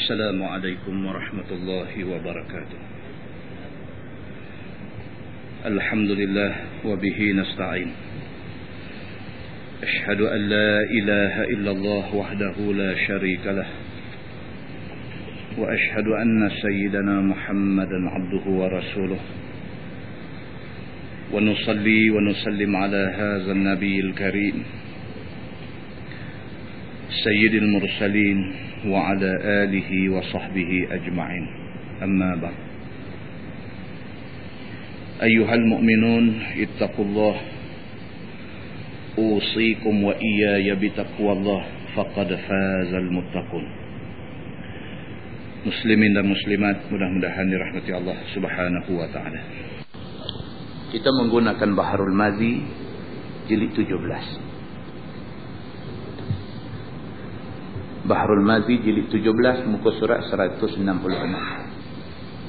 السلام عليكم ورحمة الله وبركاته. الحمد لله وبه نستعين. أشهد أن لا إله إلا الله وحده لا شريك له، وأشهد أن سيدنا محمدا عبده ورسوله، ونصلي ونسلم على هذا النبي الكريم سيد المرسلين وعلى آله وصحبه أجمعين. أما بعد، أيها المؤمنون اتقوا الله، أوصيكم وإياي بتقوى الله، فقد فاز المتقون. Muslimin dan muslimat, mudah-mudahan dirahmati Allah Subhanahu wa taala. Kita menggunakan Baharul Mazi jilid 17. Baharul Mazi jilid 17, muka surat 166.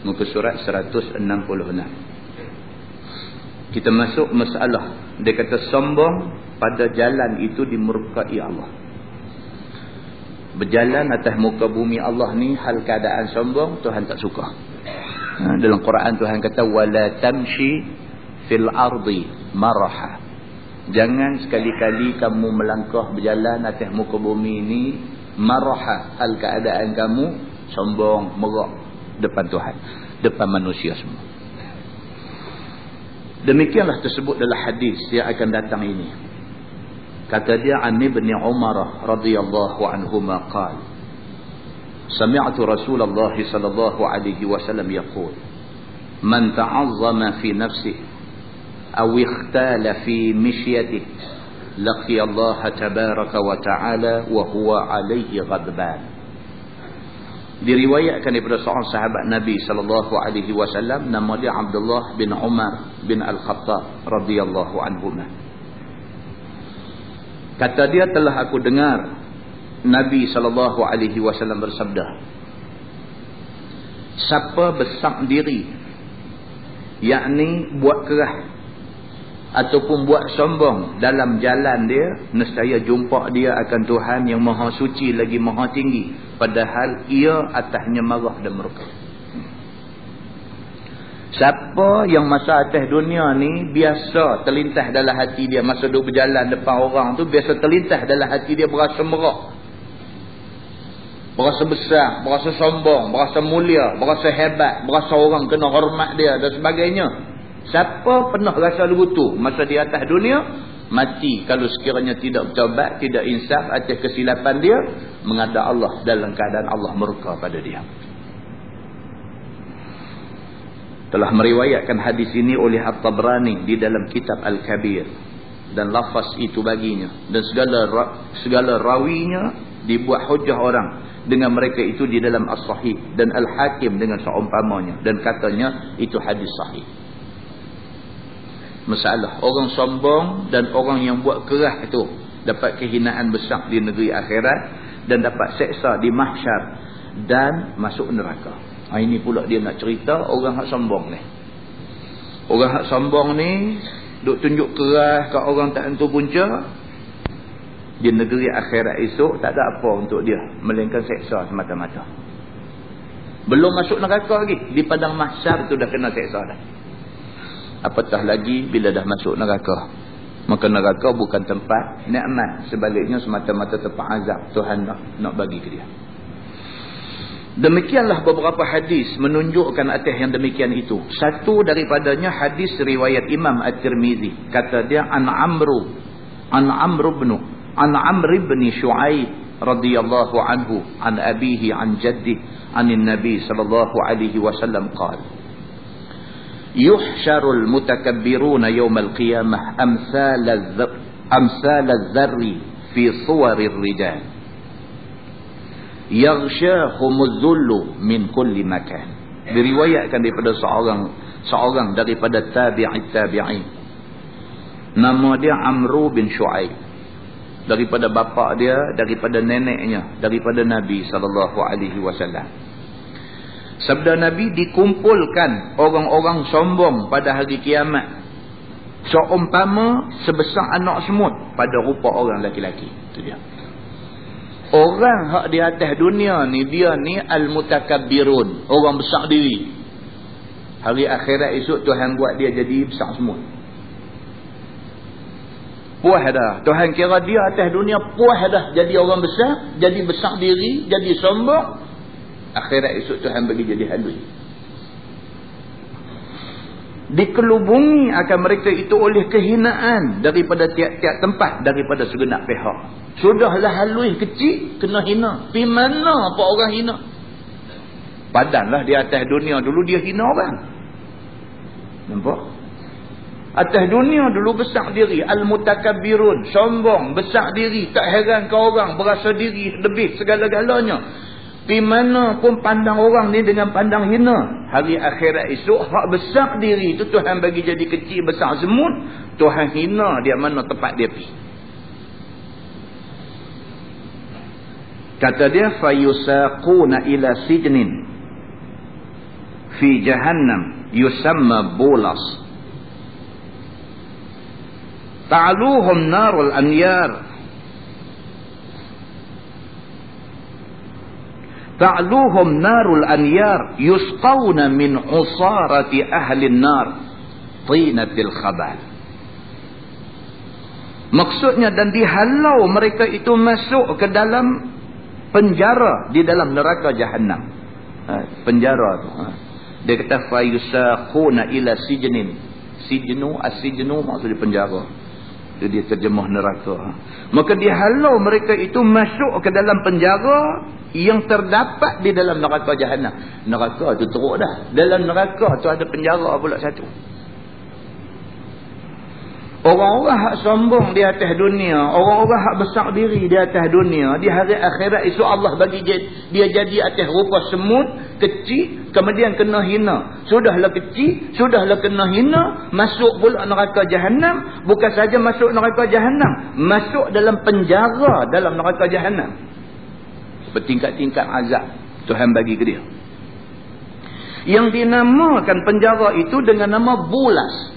Muka surat 166. Kita masuk masalah. Dia kata sombong pada jalan itu dimurkai Allah. Berjalan atas muka bumi Allah ni hal keadaan sombong, Tuhan tak suka. Dalam Quran Tuhan kata wala tamshi fil ardi maraha. Jangan sekali-kali kamu melangkah berjalan atas muka bumi ni maraha, hal keadaan kamu sombong, merak depan Tuhan, depan manusia semua. Demikianlah tersebut dalam hadis yang akan datang ini. Kata dia an Ibn Umar radhiyallahu anhuma qala sami'tu Rasulullah sallallahu alaihi wasallam yaqul man ta'azzama fi nafsihi aw ikhtala fi mishyatihi laqi Allah tabaraka wa ta'ala wa huwa alaihi ghadban. Diriwayatkan daripada seorang sahabat Nabi sallallahu alaihi wasallam, nama dia Abdullah bin Umar bin Al-Khattab radhiyallahu anhuma. Kata dia, telah aku dengar Nabi sallallahu alaihi wasallam bersabda, siapa besar diri, yakni buat kerah ataupun buat sombong dalam jalan dia, nescaya jumpa dia akan Tuhan yang maha suci lagi maha tinggi, padahal ia atasnya marah dan murka. Siapa yang masa atas dunia ni biasa terlintas dalam hati dia, masa duk berjalan depan orang tu biasa terlintas dalam hati dia berasa merak, berasa besar, berasa sombong, berasa mulia, berasa hebat, berasa orang kena hormat dia dan sebagainya. Siapa pernah rasa begitu masa di atas dunia, mati kalau sekiranya tidak bertaubat, tidak insaf atas kesilapan dia, menghadap Allah dalam keadaan Allah murka pada dia. Telah meriwayatkan hadis ini oleh At-Tabrani di dalam kitab Al-Kabir, dan lafaz itu baginya, dan segala rawinya dibuat hujah orang dengan mereka itu di dalam As-Sahih, dan Al-Hakim dengan seumpamanya, dan katanya itu hadis sahih. Masalah orang sombong dan orang yang buat kerah itu dapat kehinaan besar di negeri akhirat, dan dapat seksa di mahsyar dan masuk neraka. Ini pula dia nak cerita orang hak sombong ni. Orang hak sombong ni duk tunjuk kerah kat orang tak tentu punca, di negeri akhirat esok tak ada apa untuk dia melainkan seksa semata-mata. Belum masuk neraka lagi, di padang mahsyar tu dah kena seksa dah. Apatah lagi bila dah masuk neraka. Maka neraka bukan tempat nikmat, sebaliknya semata-mata tempat azab Tuhan nak bagi ke dia. Demikianlah beberapa hadis menunjukkan atas yang demikian itu. Satu daripadanya hadis riwayat Imam At-Tirmizi. Kata dia an Amr ibn Shu'aib radhiyallahu anhu an abihi an jaddi anin Nabi sallallahu alaihi wasallam qala yuhsyarul mutakabbiruna yawmal qiyamah amsal adh-dharri fi suwarir rijal yaghshahumuz zullu min kulli makan. Diriwayatkan daripada seorang daripada tabi'in, nama dia Amr bin Shu'aib, daripada bapa dia, daripada neneknya, daripada Nabi sallallahu alaihi wasallam. Sabda Nabi, dikumpulkan orang-orang sombong pada hari kiamat seumpama sebesar anak semut pada rupa orang laki-laki. Itu dia. Orang hak di atas dunia ni, dia ni al-mutakabbirun, orang besar diri. Hari akhirat esok Tuhan buat dia jadi besar semua. Puas dah. Tuhan kira dia atas dunia puas dah jadi orang besar, jadi besar diri, jadi sombong. Akhirat esok Tuhan bagi jadi halus. Dikelubungi akan mereka itu oleh kehinaan daripada tiap-tiap tempat, daripada segenap pihak. Sudahlah halus kecil, kena hina. Pergi mana apa orang hina? Padanlah di atas dunia dulu dia hina orang. Nampak? Atas dunia dulu besar diri, al-mutakabbirun, sombong, besar diri, tak heran ke orang berasa diri lebih segala-galanya. Di mana pun pandang orang ni dengan pandang hina. Hari akhirat esok hak besar diri itu Tuhan bagi jadi kecil besar semut. Tuhan hina dia mana tempat dia pergi. Kata dia fayusaquna ila sijnin fi jahannam yusamma bulas. Ta'aluhum narul anyar. Ta'aluhum narul anyar yusqawna min usarati ahli an-nar tinatil khabal. Maksudnya, dan dihalau mereka itu masuk ke dalam penjara di dalam neraka Jahannam. Penjara tu. Dia kata fayusaquna ila sijnin. Sijnu, as-sijnu maksudnya penjara. Itu dia terjemah neraka. Maka dihalau mereka itu masuk ke dalam penjara yang terdapat di dalam neraka Jahannam. Neraka tu teruk dah. Dalam neraka tu ada penjara pula satu. Orang-orang hak sombong di atas dunia, orang-orang hak besar diri di atas dunia, di hari akhirat esok Allah bagi dia jadi atas rupa semut, kecil, kemudian kena hina. Sudahlah kecil, sudahlah kena hina, masuk pula neraka Jahannam. Bukan saja masuk neraka Jahannam, masuk dalam penjara dalam neraka Jahannam. Bertingkat-tingkat azab Tuhan bagi ke dia. Yang dinamakan penjara itu dengan nama bulas.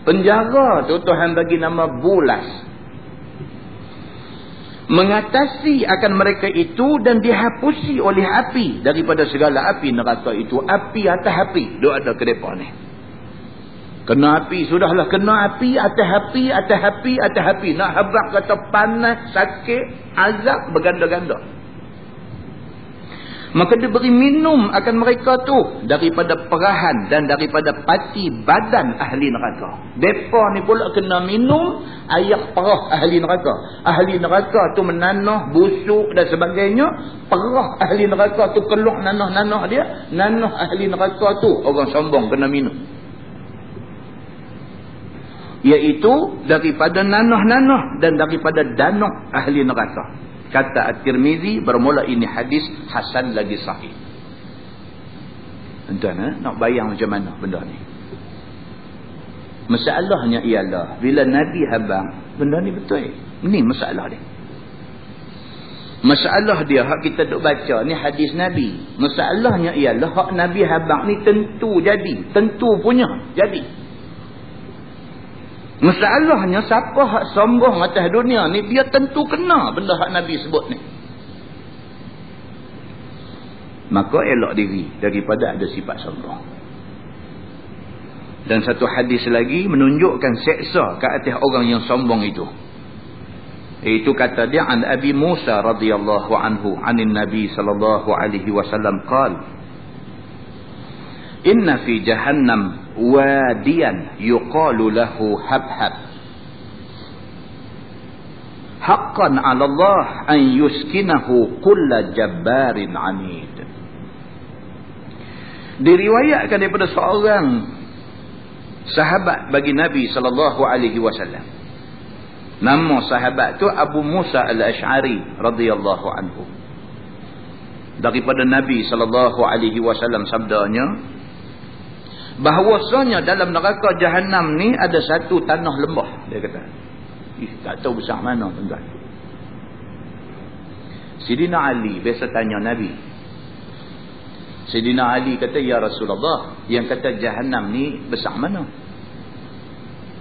Penjara tu Tuhan bagi nama bulas. Mengatasi akan mereka itu dan dihapusi oleh api daripada segala api neraka itu. Api atas api. Dia ada ke depan ni. Kena api, sudahlah kena api, atas api, atas api, atas api. Nak habak kata panas, sakit, azab berganda-ganda. Maka dia beri minum akan mereka tu daripada perahan dan daripada pati badan ahli neraka. Mereka ni pula kena minum air perah ahli neraka. Ahli neraka tu menanah, busuk dan sebagainya. Perah ahli neraka tu keluar nanah-nanah dia. Nanah ahli neraka tu orang sombong kena minum. Iaitu daripada nanah-nanah dan daripada danah ahli neraka. Kata At-Tirmizi, bermula ini hadis hasan lagi sahih. Tuan-tuan, nak bayang macam mana benda ni? Masalahnya ialah bila Nabi habang, benda ni betul. Ini masalah dia. Masalah dia hak kita duk baca ni hadis Nabi. Masalahnya ialah hak Nabi habang ni tentu jadi, tentu punya jadi. Masalahnya siapa hak sombong atas dunia ni, dia tentu kena benda hak Nabi sebut ni. Maka elok diri daripada ada sifat sombong. Dan satu hadis lagi menunjukkan seksa ke atas orang yang sombong itu. Itu kata dia an Abi Musa radhiyallahu anhu anin Nabi sallallahu alaihi wasallam qala inna fi jahannam wadiyan yuqalu lahu habhab haqqan 'ala Allah an yuskinahu kulla jabbarin 'anid. Diriwayatkan daripada seorang sahabat bagi Nabi sallallahu alaihi wasallam. Nama sahabat tu Abu Musa al-Ash'ari radhiyallahu anhu. Daripada Nabi sallallahu alaihi wasallam sabdanya, bahawasanya dalam neraka Jahannam ni ada satu tanah lembah. Dia kata, tak tahu besar mana tuan-tuan. Sidina Ali biasa tanya Nabi. Sidina Ali kata, ya Rasulullah, yang kata Jahannam ni besar mana?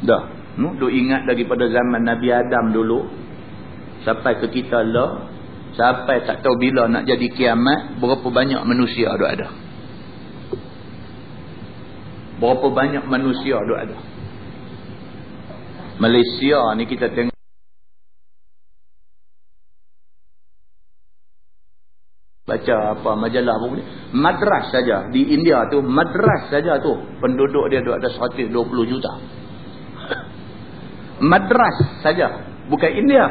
Dah, duk ingat daripada zaman Nabi Adam dulu sampai ke kita lah, Sampai tak tahu bila nak jadi kiamat, berapa banyak manusia ada. Berapa banyak manusia ada. Malaysia ni kita tengok baca apa majalah pun, madras saja di India tu, madras saja tu penduduk dia ada 120 juta. Madras saja, bukan India.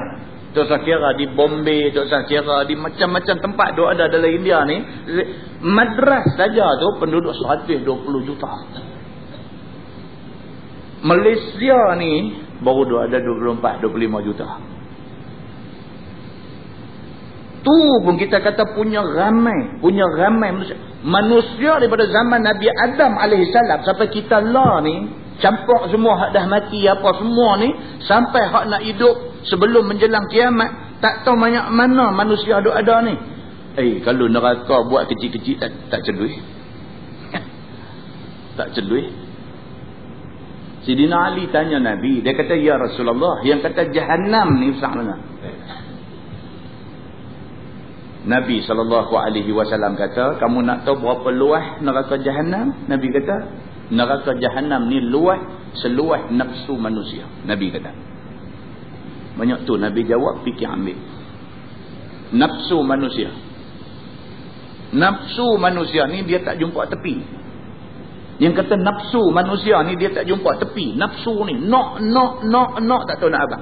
Tak usah kira di Bombay, tak usah kira di macam-macam tempat tu ada dalam India ni. Madras saja tu penduduk 120 juta. Malaysia ni baru ada 24-25 juta. Tu pun kita kata punya ramai manusia. Manusia daripada zaman Nabi Adam alaihissalam sampai kita lah ni, campur semua hak dah mati apa semua ni, sampai hak nak hidup sebelum menjelang kiamat, tak tahu banyak mana manusia ada ni. Kalau neraka buat kecil-kecil tak cedui. Tak cedui. Sidina Ali tanya Nabi, dia kata, ya Rasulullah, yang kata Jahannam ni besar mana? Nabi SAW kata, kamu nak tahu berapa luas neraka Jahannam? Nabi kata, neraka Jahannam ni luas seluas nafsu manusia. Nabi kata. Banyak tu Nabi jawab, fikir ambil. Nafsu manusia. Nafsu manusia ni dia tak jumpa tepi. Yang kata nafsu manusia ni dia tak jumpa tepi. Nafsu ni nak tak tahu nak apa.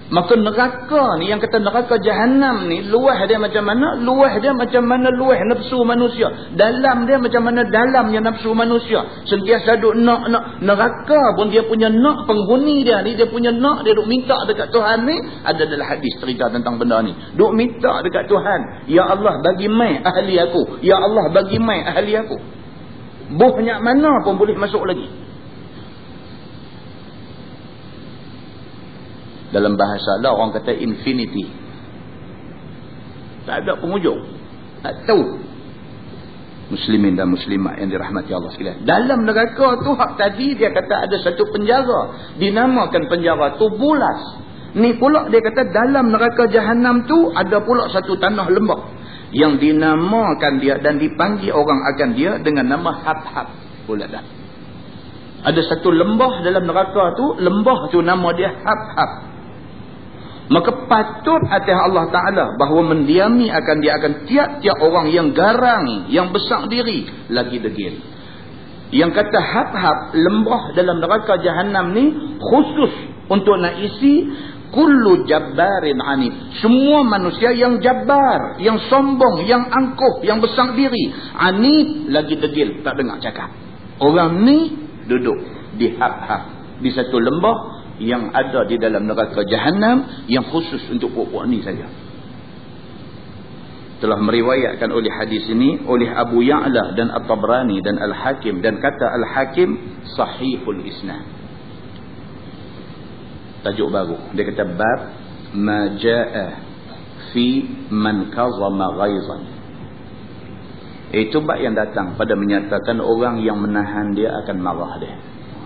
Maka neraka ni, yang kata neraka Jahannam ni, luas dia macam mana? Luas dia macam mana luas nafsu manusia. Dalam dia macam mana dalamnya nafsu manusia. Sentiasa duk nak. Neraka pun dia punya nak, penghuni dia ni, dia punya nak, dia duk minta dekat Tuhan ni. Ada dalam hadis cerita tentang benda ni. Duk minta dekat Tuhan, ya Allah bagi mai ahli aku. Ya Allah bagi mai ahli aku. Banyak mana pun boleh masuk lagi. Dalam bahasa Allah orang kata infinity. Tak ada penghujung. Tak tahu. Muslimin dan muslimat yang dirahmati Allah sekalian. Dalam neraka tu hak tadi dia kata ada satu penjara. Dinamakan penjara tu bulas. Ni pula dia kata dalam neraka Jahannam tu ada pula satu tanah lembah. Yang dinamakan dia dan dipanggil orang akan dia dengan nama Hab-Hab. Pula dah. Ada satu lembah dalam neraka tu. Lembah tu nama dia Hab-Hab. Maka patut atas Allah Ta'ala bahawa mendiami akan dia akan tiap-tiap orang yang garang, yang besar diri, lagi degil. Yang kata hab-hab, lembah dalam neraka Jahannam ni khusus untuk nak isi kullu jabbarin anif. Semua manusia yang jabbar, yang sombong, yang angkuh, yang besar diri. Anif, lagi degil, tak dengar cakap. Orang ni duduk di hab-hab, di satu lembah yang ada di dalam neraka Jahannam, yang khusus untuk puak-puak ni saja. Telah meriwayatkan oleh hadis ini oleh Abu Ya'la dan At-Tabrani dan Al-Hakim, dan kata Al-Hakim sahihul isnad. Tajuk baru, dia kata bab ma jaa fi man kazama ghaizan. Itu bab yang datang pada menyatakan orang yang menahan dia akan marah dia.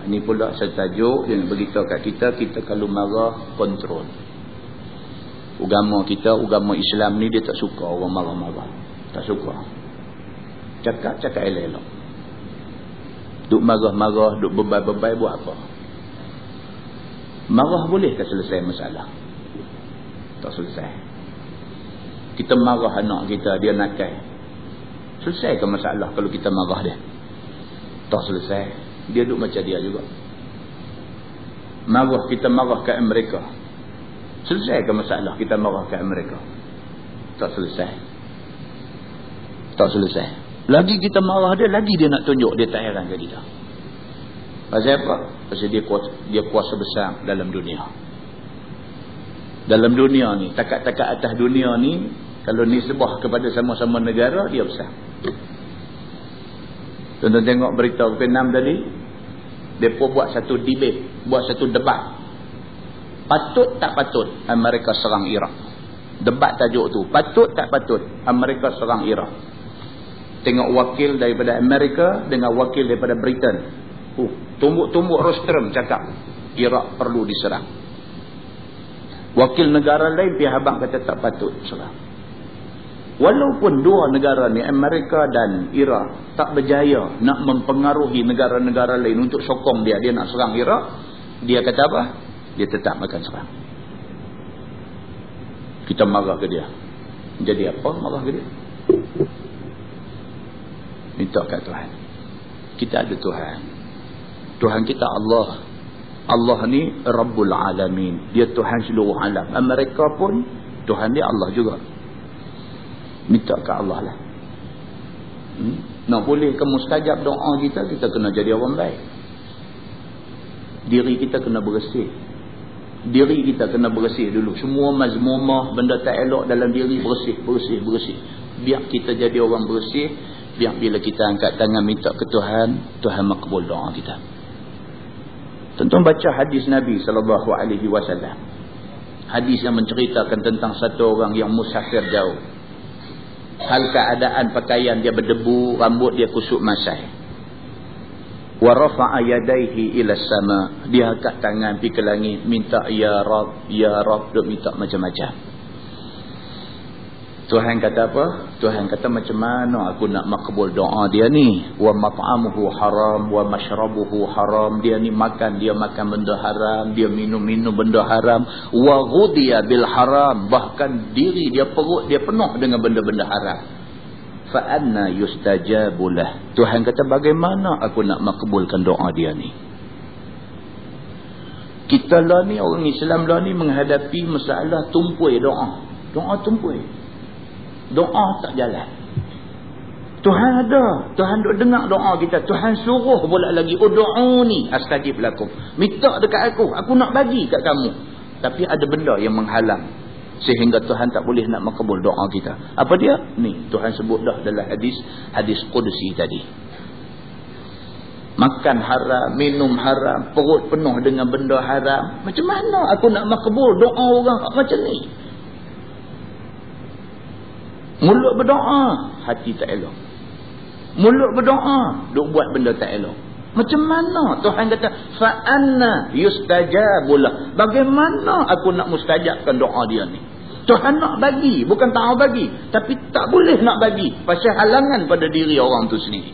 Ini pula setajuk yang beritahu kat kita, kita kalau marah, kontrol. Agama kita, agama Islam ni dia tak suka orang marah-marah. Tak suka. Cakap elok-elok. Duk marah-marah, duk bebai-bebai buat apa? Marah boleh tak selesai masalah? Tak selesai. Kita marah anak kita, dia nakal. Selesai ke masalah kalau kita marah dia? Tak selesai. Dia duduk macam dia juga. Marah, kita marah ke Amerika. Selesai ke masalah kita marah ke Amerika? Tak selesai. Tak selesai. Lagi kita marah dia, lagi dia nak tunjuk dia tak heran ke kita. Pasal apa? Pasal dia kuasa besar dalam dunia. Dalam dunia ni, takat-takat atas dunia ni, kalau nisbah kepada sama-sama negara, dia besar. Tuan-tuan tengok berita Vietnam tadi, mereka buat satu debate, buat satu debat. Patut tak patut Amerika serang Iraq? Debat tajuk tu, patut tak patut Amerika serang Iraq? Tengok wakil daripada Amerika dengan wakil daripada Britain. Tumbuk-tumbuk rostrum cakap Iraq perlu diserang. Wakil negara lain pihak abang kata tak patut serang. Walaupun dua negara ni, Amerika dan Iraq, tak berjaya nak mempengaruhi negara-negara lain untuk sokong dia nak serang Iraq, dia kata apa? Dia tetap akan serang. Kita marah ke dia. Jadi apa marah ke dia? Minta kat Tuhan. Kita ada Tuhan. Tuhan kita Allah. Allah ni Rabbul Alamin. Dia Tuhan seluruh alam. Amerika pun Tuhan dia Allah juga. Minta ke Allah lah. Nak boleh ke mustajab doa kita, kita kena jadi orang baik. Diri kita kena bersih. Diri kita kena bersih dulu. Semua mazmumah, benda tak elok dalam diri bersih. Biar kita jadi orang bersih. Biar bila kita angkat tangan minta ke Tuhan, Tuhan makbul doa kita. Tuan-tuan baca hadis Nabi SAW. Hadis yang menceritakan tentang satu orang yang musafir jauh. Hal keadaan pakaian dia berdebu, rambut dia kusut masai. Wa rafa'a yadayhi ila sama. Dia angkat tangan pergi ke langit, minta ya Rabb, dia minta macam-macam. Tuhan kata apa? Tuhan kata macam mana aku nak makbul doa dia ni? Wa mat'amuhu haram wa mashrabuhu haram. Dia ni makan benda haram, dia minum benda haram. Wa ghudiya bil haram, bahkan diri dia, perut dia penuh dengan benda-benda haram. Fa anna yustajabu lah. Tuhan kata bagaimana aku nak makbulkan doa dia ni? Kita lah ni, orang Islam lah ni menghadapi masalah tumpui doa. Doa tumpui. Doa tak jalan. Tuhan ada. Tuhan duk dengar doa kita. Tuhan suruh pula lagi. Ud'uni astajib lakum. Minta dekat aku. Aku nak bagi kat kamu. Tapi ada benda yang menghalang. Sehingga Tuhan tak boleh nak makbul doa kita. Apa dia? Ni. Tuhan sebut dah dalam hadis Qudsi tadi. Makan haram, minum haram, perut penuh dengan benda haram. Macam mana aku nak makbul doa orang macam ni? Mulut berdoa, hati tak elok. Mulut berdoa, duk buat benda tak elok. Macam mana? Tuhan kata, fa'anna yustajabulah. Bagaimana aku nak mustajabkan doa dia ni? Tuhan nak bagi, bukan tak mau bagi. Tapi tak boleh nak bagi. Pasal halangan pada diri orang tu sendiri.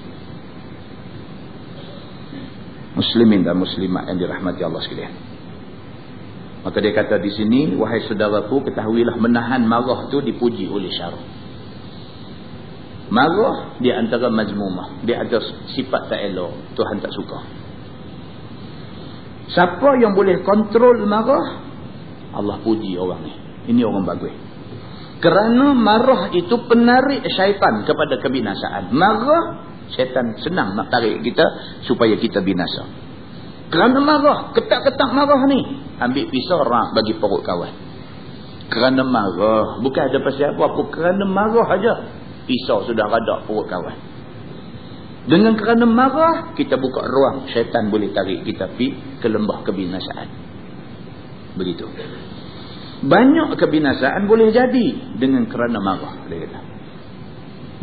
Muslimin dan muslimat yang dirahmati Allah sekalian. Maka dia kata di sini, wahai saudaraku, ketahuilah menahan marah tu dipuji oleh syarah. Marah di antara mazmumah, di antara sifat tak elok, Tuhan tak suka. Siapa yang boleh kontrol marah, Allah puji orang ni. Ini orang bagus. Kerana marah itu penarik syaitan kepada kebinasaan. Marah, syaitan senang nak tarik kita supaya kita binasa. Kerana marah, ketak-ketak marah ni, ambil pisau rak bagi perut kawan. Kerana marah, bukan ada pasal apa-apa, kerana marah aja. Pisau sudah radak perut kawan. Dengan kerana marah, kita buka ruang syaitan boleh tarik kita pergi ke lembah kebinasaan. Begitu. Banyak kebinasaan boleh jadi dengan kerana marah. Dia kata.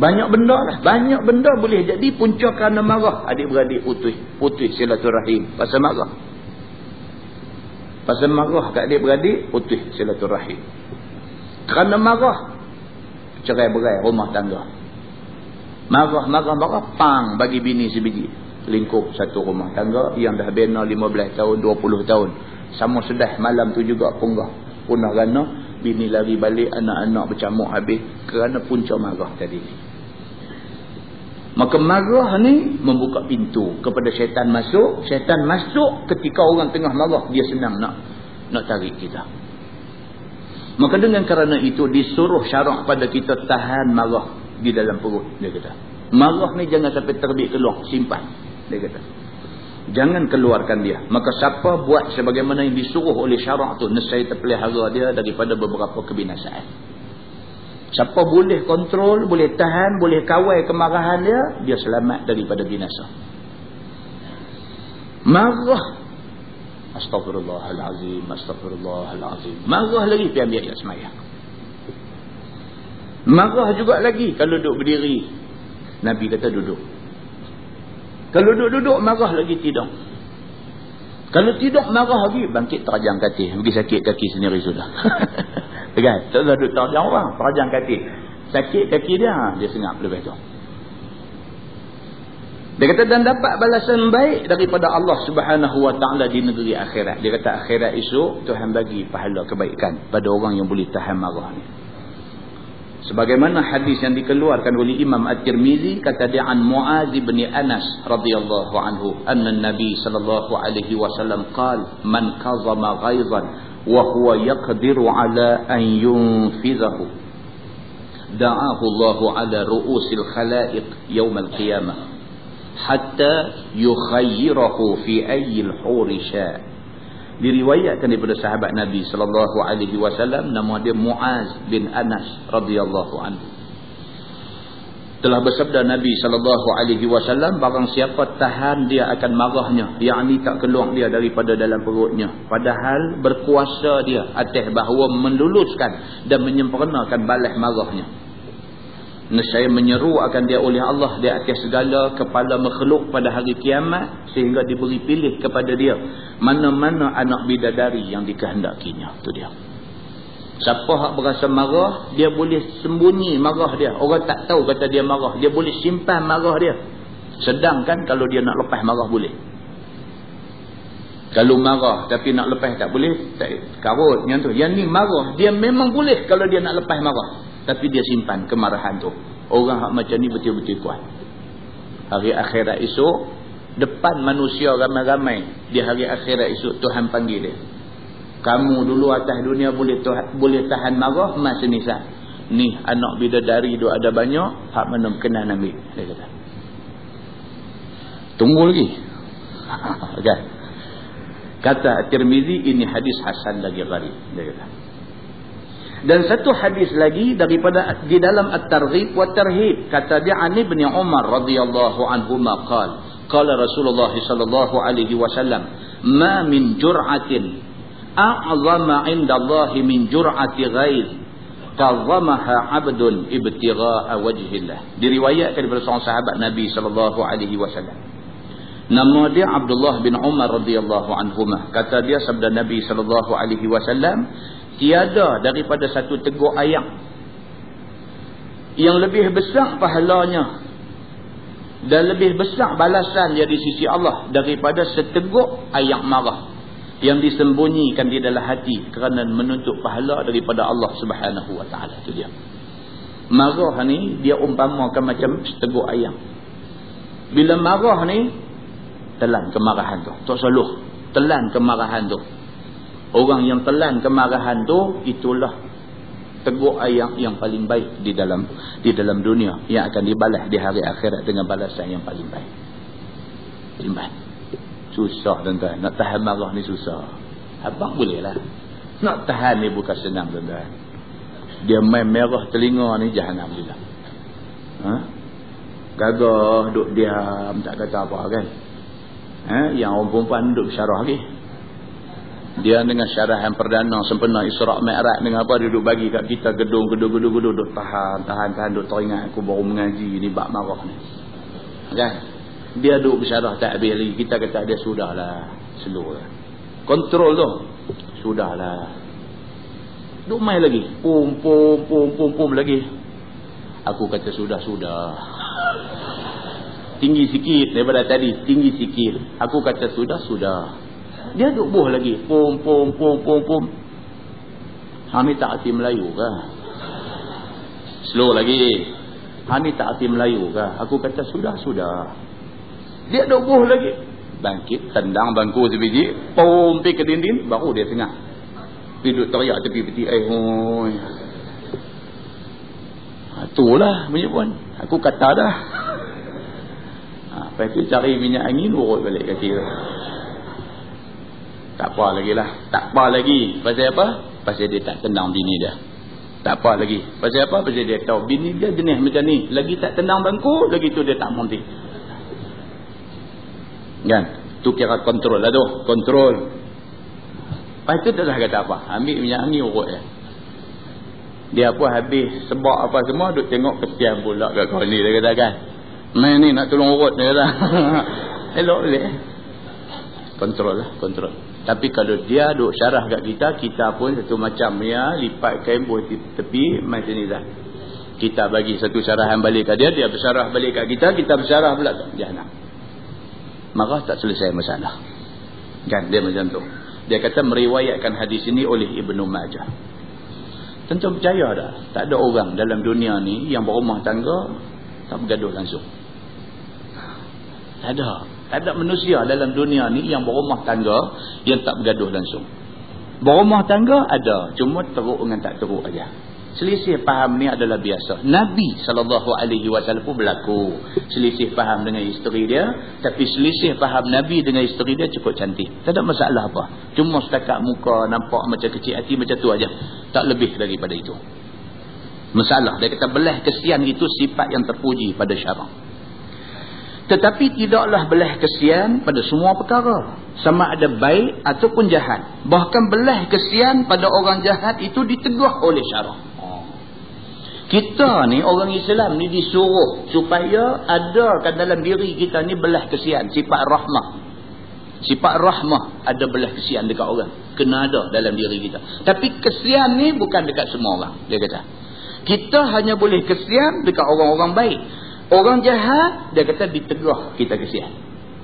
Banyak benda lah. Banyak benda boleh jadi punca kerana marah. Adik-beradik putus silaturahim. Pasal marah. Pasal marah kat adik-beradik, putus silaturahim. Kerana marah, cerai-berai rumah tangga. Marah, pang bagi bini sebiji. Lingkup satu rumah tangga yang dah bina 15 tahun, 20 tahun. Sama sedah malam tu juga punggah. Punah rana, bini lari balik, anak-anak bercamuk habis. Kerana punca marah tadi ni. Maka marah ni membuka pintu kepada syaitan masuk. Syaitan masuk ketika orang tengah marah. Dia senang nak tarik kita. Maka dengan kerana itu disuruh syarak pada kita tahan marah di dalam perut. Dia kata. Marah ni jangan sampai terbit keluar. Simpan. Dia kata. Jangan keluarkan dia. Maka siapa buat sebagaimana yang disuruh oleh syarak tu, nescaya terpelihara dia daripada beberapa kebinasaan. Siapa boleh kontrol, boleh tahan, boleh kawal kemarahan dia, dia selamat daripada binasa. Marah. Astaghfirullahalazim, astaghfirullahalazim. Marah lagi pergi ambil ayat semayang. Marah juga lagi kalau duduk berdiri. Nabi kata duduk. Kalau duduk-duduk marah lagi tidak. Kalau tidak marah lagi, bangkit terjang kaki. Pergi sakit kaki sendiri sudah. Kan? Tak usah duduk terjang orang. Terjang kaki. Sakit kaki dia, dia sengap lebih tu. Dia kata, dan dapat balasan baik daripada Allah Subhanahu Wa Taala di negeri akhirat. Dia kata akhirat esok Tuhan bagi pahala kebaikan pada orang yang boleh tahan marah ni. Sebagaimana hadis yang dikeluarkan oleh Imam At-Tirmizi, kata dia an Muaz bin Anas radhiyallahu anhu, anna Nabi sallallahu alaihi wasallam qala, man kazama ghaizan wa huwa yaqdiru ala an yunfizahu, da'ahu Allah ala ru'usil khalaiq yawm al-qiyamah hatta yukhayyirahu fi ayyil huri sya'. Diriwayatkan daripada sahabat Nabi sallallahu alaihi wasallam, nama dia Muaz bin Anas radhiyallahu anhu. Telah bersabda Nabi sallallahu alaihi wasallam, barang siapa tahan dia akan marahnya, yakni tak keluar dia daripada dalam perutnya, padahal berkuasa dia atas bahawa meluluskan dan menyempurnakan balas marahnya, nescaya menyeru akan dia oleh Allah di atas segala kepala makhluk pada hari kiamat, sehingga diberi pilih kepada dia mana-mana anak bidadari yang dikehendakinya. Itu dia. Siapa hak berasa marah, dia boleh sembunyi marah dia. Orang tak tahu kata dia marah. Dia boleh simpan marah dia. Sedangkan kalau dia nak lepas marah boleh. Kalau marah tapi nak lepas tak boleh, tak karut yang tu. Yang ni marah, dia memang boleh kalau dia nak lepas marah, tapi dia simpan kemarahan tu. Orang hak macam ni betul-betul kuat. Hari akhirat esok, depan manusia ramai-ramai, di hari akhirat esok Tuhan panggil dia. Kamu dulu atas dunia boleh tahan marah, masa ni sah. Ni anak bidadari tu ada banyak, hak mana berkenan ambil. Dia kata. Tunggu lagi. Okay. Kata At-Tirmizi, ini hadis hasan lagi gharib. Dia kata. Dan satu hadis lagi daripada di dalam At-Targhib wa Tarhib, kata dia an Ibn Umar radhiyallahu anhuma qala Rasulullah sallallahu alaihi wasallam, ma min jur'atin a'zama 'inda Allah min jur'ati ghaiz kazamaha 'abdun ibtigha'a wajhillah. Diriwayatkan daripada seorang sahabat Nabi sallallahu alaihi wasallam, nama dia Abdullah bin Umar radhiyallahu anhuma, kata dia sabda Nabi sallallahu alaihi wasallam, tiada daripada satu teguk ayam yang lebih besar pahalanya dan lebih besar balasan dia di sisi Allah daripada seteguk ayam marah yang disembunyikan di dalam hati kerana menuntut pahala daripada Allah Subhanahu Wa Taala. Itu dia. Marah ni dia umpamakan macam seteguk ayam. Bila marah ni, telan kemarahan tu. Tak salah. Telan kemarahan tu. Orang yang telan kemarahan tu, itulah teguk ayam yang paling baik di dalam dunia, yang akan dibalas di hari akhirat dengan balasan yang paling baik. Paling susah tuan-tuan, nak tahan marah ni susah. Abang boleh lah. Nak tahan ni bukan senang tuan-tuan. Dia main merah telinga ni jahanam juga. Gagah duduk diam tak kata apa kan. Yang orang perempuan duduk bersyarah lagi. Dia dengan syarahan perdana sempena Isra' Mi'raj dengan apa, dia duduk bagi kat kita gedung duduk tahan duduk teringat aku baru mengaji ni bab marah ni. Kan? Dia duduk bersyarah tak habis lagi. Kita kata dia sudahlah, slow lah. Kontrol tu. Sudahlah. Duduk main lagi. Pum lagi. Aku kata sudah. Tinggi sikit daripada tadi, tinggi sikit. Aku kata sudah. Dia duk buh lagi. Pum. Hang ni tak arti Melayu ke? Slow lagi. Hang ni tak arti Melayu ke? Aku kata sudah. Dia duk buh lagi. Bangkit, tendang bangku sebiji. Pum, pergi ke dinding. Baru dia tengah. Pergi duk teriak tepi peti. Hoi. Itulah punya pun. Aku kata dah. Lepas tu cari minyak angin, urut balik kaki tu. Tak apa lagi lah. Tak apa lagi. Pasal apa? Pasal dia tak tendang bini dia. Tak apa lagi. Pasal apa? Pasal dia tahu bini dia jenis macam ni. Lagi tak tendang bangku, lagi tu dia tak mati. Kan? Tu kira kontrol lah tu. Kontrol. Lepas tu tak dah kata apa. Ambil minyak angin, urut dia. Dia apa habis sebab apa semua, duk tengok kesian pula kat kau ni. Dia kata kan, main ni nak tolong urut dia kata. Elok boleh. kontrol lah, kontrol. Tapi kalau dia duk syarah kat kita, kita pun satu macam ya, lipat kain buat tepi macam ni dah. Kita bagi satu syarahan balik kat dia, dia bersyarah balik kat kita, kita bersyarah pula kat Jahannam. Marah tak selesai masalah. Kan dia macam tu. Dia kata meriwayatkan hadis ini oleh Ibnu Majah. Tentu percaya dah, tak ada orang dalam dunia ni yang berumah tangga tak bergaduh langsung. Tak ada manusia dalam dunia ni yang berumah tangga yang tak bergaduh langsung. Berumah tangga ada, cuma teruk dengan tak teruk aja. Selisih faham ni adalah biasa. Nabi SAW pun berlaku selisih faham dengan isteri dia, tapi selisih faham Nabi dengan isteri dia cukup cantik. Tak ada masalah apa. Cuma setakat muka nampak macam kecil hati macam tu aja. Tak lebih daripada itu. Masalah dia kata belah kesian itu sifat yang terpuji pada syarak. Tetapi tidaklah belah kesian pada semua perkara, sama ada baik ataupun jahat. Bahkan belah kesian pada orang jahat itu ditegur oleh syarak. Kita ni orang Islam ni disuruh supaya adakan dalam diri kita ni belah kesian, sifat rahmah. Sifat rahmah, ada belah kesian dekat orang, kena ada dalam diri kita. Tapi kesian ni bukan dekat semua orang, dia kata. Kita hanya boleh kesian dekat orang-orang baik. Orang jahat, dia kata ditegur kita kesian.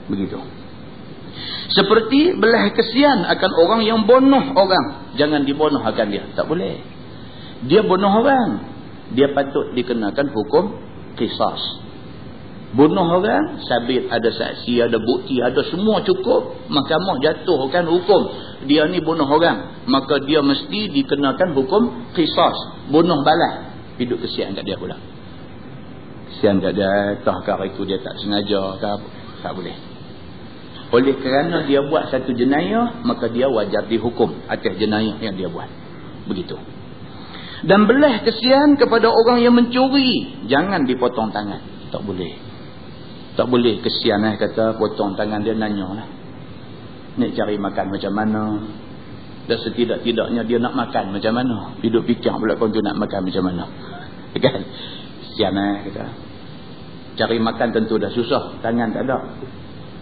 Begitu. Seperti belah kesian akan orang yang bunuh orang, jangan dibunuh akan dia. Tak boleh. Dia bunuh orang, dia patut dikenakan hukum qisas. Bunuh orang, sabit, ada saksi, ada bukti, ada semua cukup, mahkamah jatuhkan hukum dia ni bunuh orang, maka dia mesti dikenakan hukum qisas, bunuh balas. Hidup kesian kat dia pula. Kesian kat dia, tahkah itu dia tak sengaja ke apa, tak boleh. Oleh kerana dia buat satu jenayah, maka dia wajar dihukum atas jenayah yang dia buat. Begitu. Dan belah kesian kepada orang yang mencuri, jangan dipotong tangan. Tak boleh. Tak boleh kesian kata potong tangan dia, nanya lah. Nak cari makan macam mana? Dan setidak-tidaknya dia nak makan macam mana? Hidup fikir pula kau tu nak makan macam mana? Kan? Kesian kata. Cari makan tentu dah susah, tangan tak ada.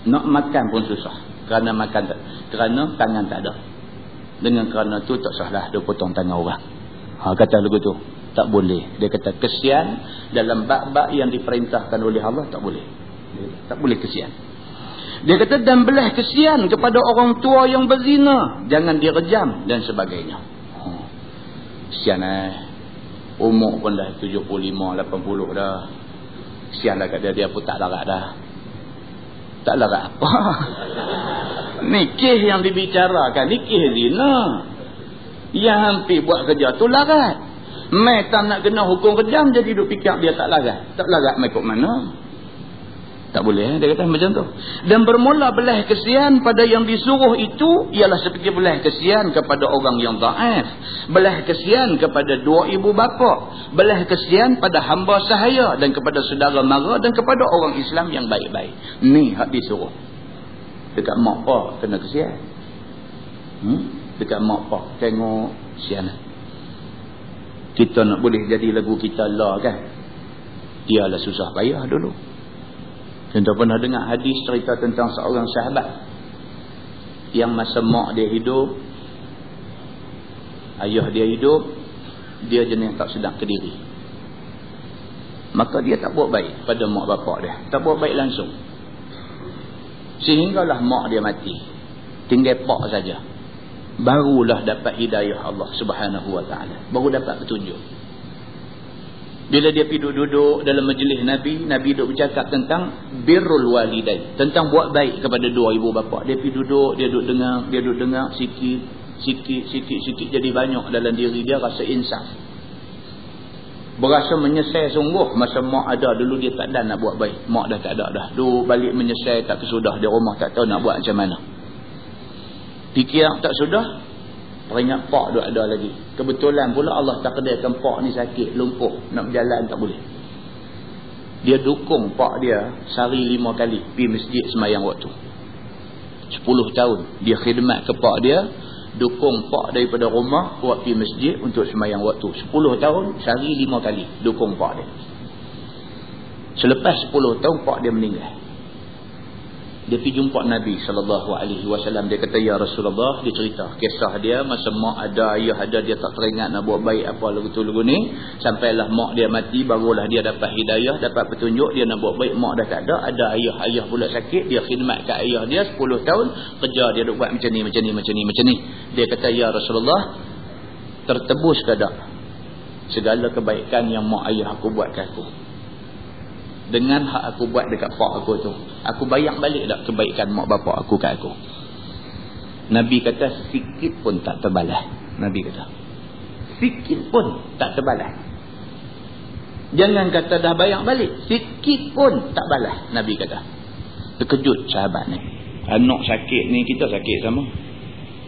Nak makan pun susah. Kerana tangan tak ada. Dengan kerana tu tak salah dia potong tangan orang. Kata lagu tu. Tak boleh. Dia kata kesian dalam bab-bab yang diperintahkan oleh Allah tak boleh. Tak boleh kesian. Dia kata dan belah kesian kepada orang tua yang berzina, jangan direjam dan sebagainya. Kesian umur pun dah 75, 80 dah. Kesian lah kat dia pun tak larat dah. Tak larat apa? Nikih yang dibicarakan, nikih zina. Yang hampir buat kerja tu larat. Mai tak nak kena hukum kejam, jadi duk fikir dia tak larat. Tak larat mai kok mana? Tak boleh, dia kata macam tu. Dan bermula belah kesian pada yang disuruh itu ialah seperti belah kesian kepada orang yang dhaif, belah kesian kepada dua ibu bapa, belah kesian pada hamba sahaya dan kepada saudara mara dan kepada orang Islam yang baik-baik. Ni hak disuruh. Dekat mak pak kena kesian. Dekat mak pak tengok kesian. Kita nak boleh jadi lagu kita lah kan. Dialah susah payah dulu. Contoh pernah dengar hadis cerita tentang seorang sahabat yang masa mak dia hidup, ayah dia hidup, dia jenis tak sedap ke diri. Maka dia tak buat baik pada mak bapak dia. Tak buat baik langsung. Sehinggalah mak dia mati. Tinggal pak saja. Barulah dapat hidayah Allah Subhanahu Wa Taala. Baru dapat petunjuk. Bila dia pergi duduk dalam majlis Nabi, Nabi duduk bercakap tentang birrul walidain, tentang buat baik kepada dua ibu bapa. Dia pergi duduk, dia duduk dengar sikit jadi banyak dalam diri dia rasa insaf. Berasa menyesal sungguh masa mak ada dulu dia tak ada nak buat baik. Mak dah tak ada dah. Duduk balik menyesal tak kesudah di rumah, tak tahu nak buat macam mana. Fikir tak sudah, teringat pak duk ada lagi. Kebetulan pula Allah takdirkan pak ni sakit, lumpuh, nak berjalan tak boleh. Dia dukung pak dia sehari 5 kali pergi masjid semayang waktu. 10 tahun dia khidmat ke pak dia, dukung pak daripada rumah buat pergi masjid untuk semayang waktu. 10 tahun sehari 5 kali dukung pak dia. Selepas 10 tahun pak dia meninggal. Dia pergi jumpa Nabi SAW. Dia kata, ya Rasulullah, dia cerita kisah dia masa mak ada, ayah ada, dia tak teringat nak buat baik apa lagu ni. Sampailah mak dia mati, barulah dia dapat hidayah, dapat petunjuk, dia nak buat baik. Mak dah tak ada, ada ayah pula sakit, dia khidmat kat ayah dia 10 tahun, kerja dia duk buat macam ni. Dia kata, ya Rasulullah, tertebus ke tak segala kebaikan yang mak ayah aku buat kat aku dengan hak aku buat dekat pak aku tu? Aku bayang balik tak kebaikan mak bapak aku kat aku? Nabi kata, sikit pun tak terbalas. Nabi kata, sikit pun tak terbalas. Jangan kata dah bayang balik, sikit pun tak balas. Nabi kata. Terkejut sahabat ni. Anak sakit ni, kita sakit sama.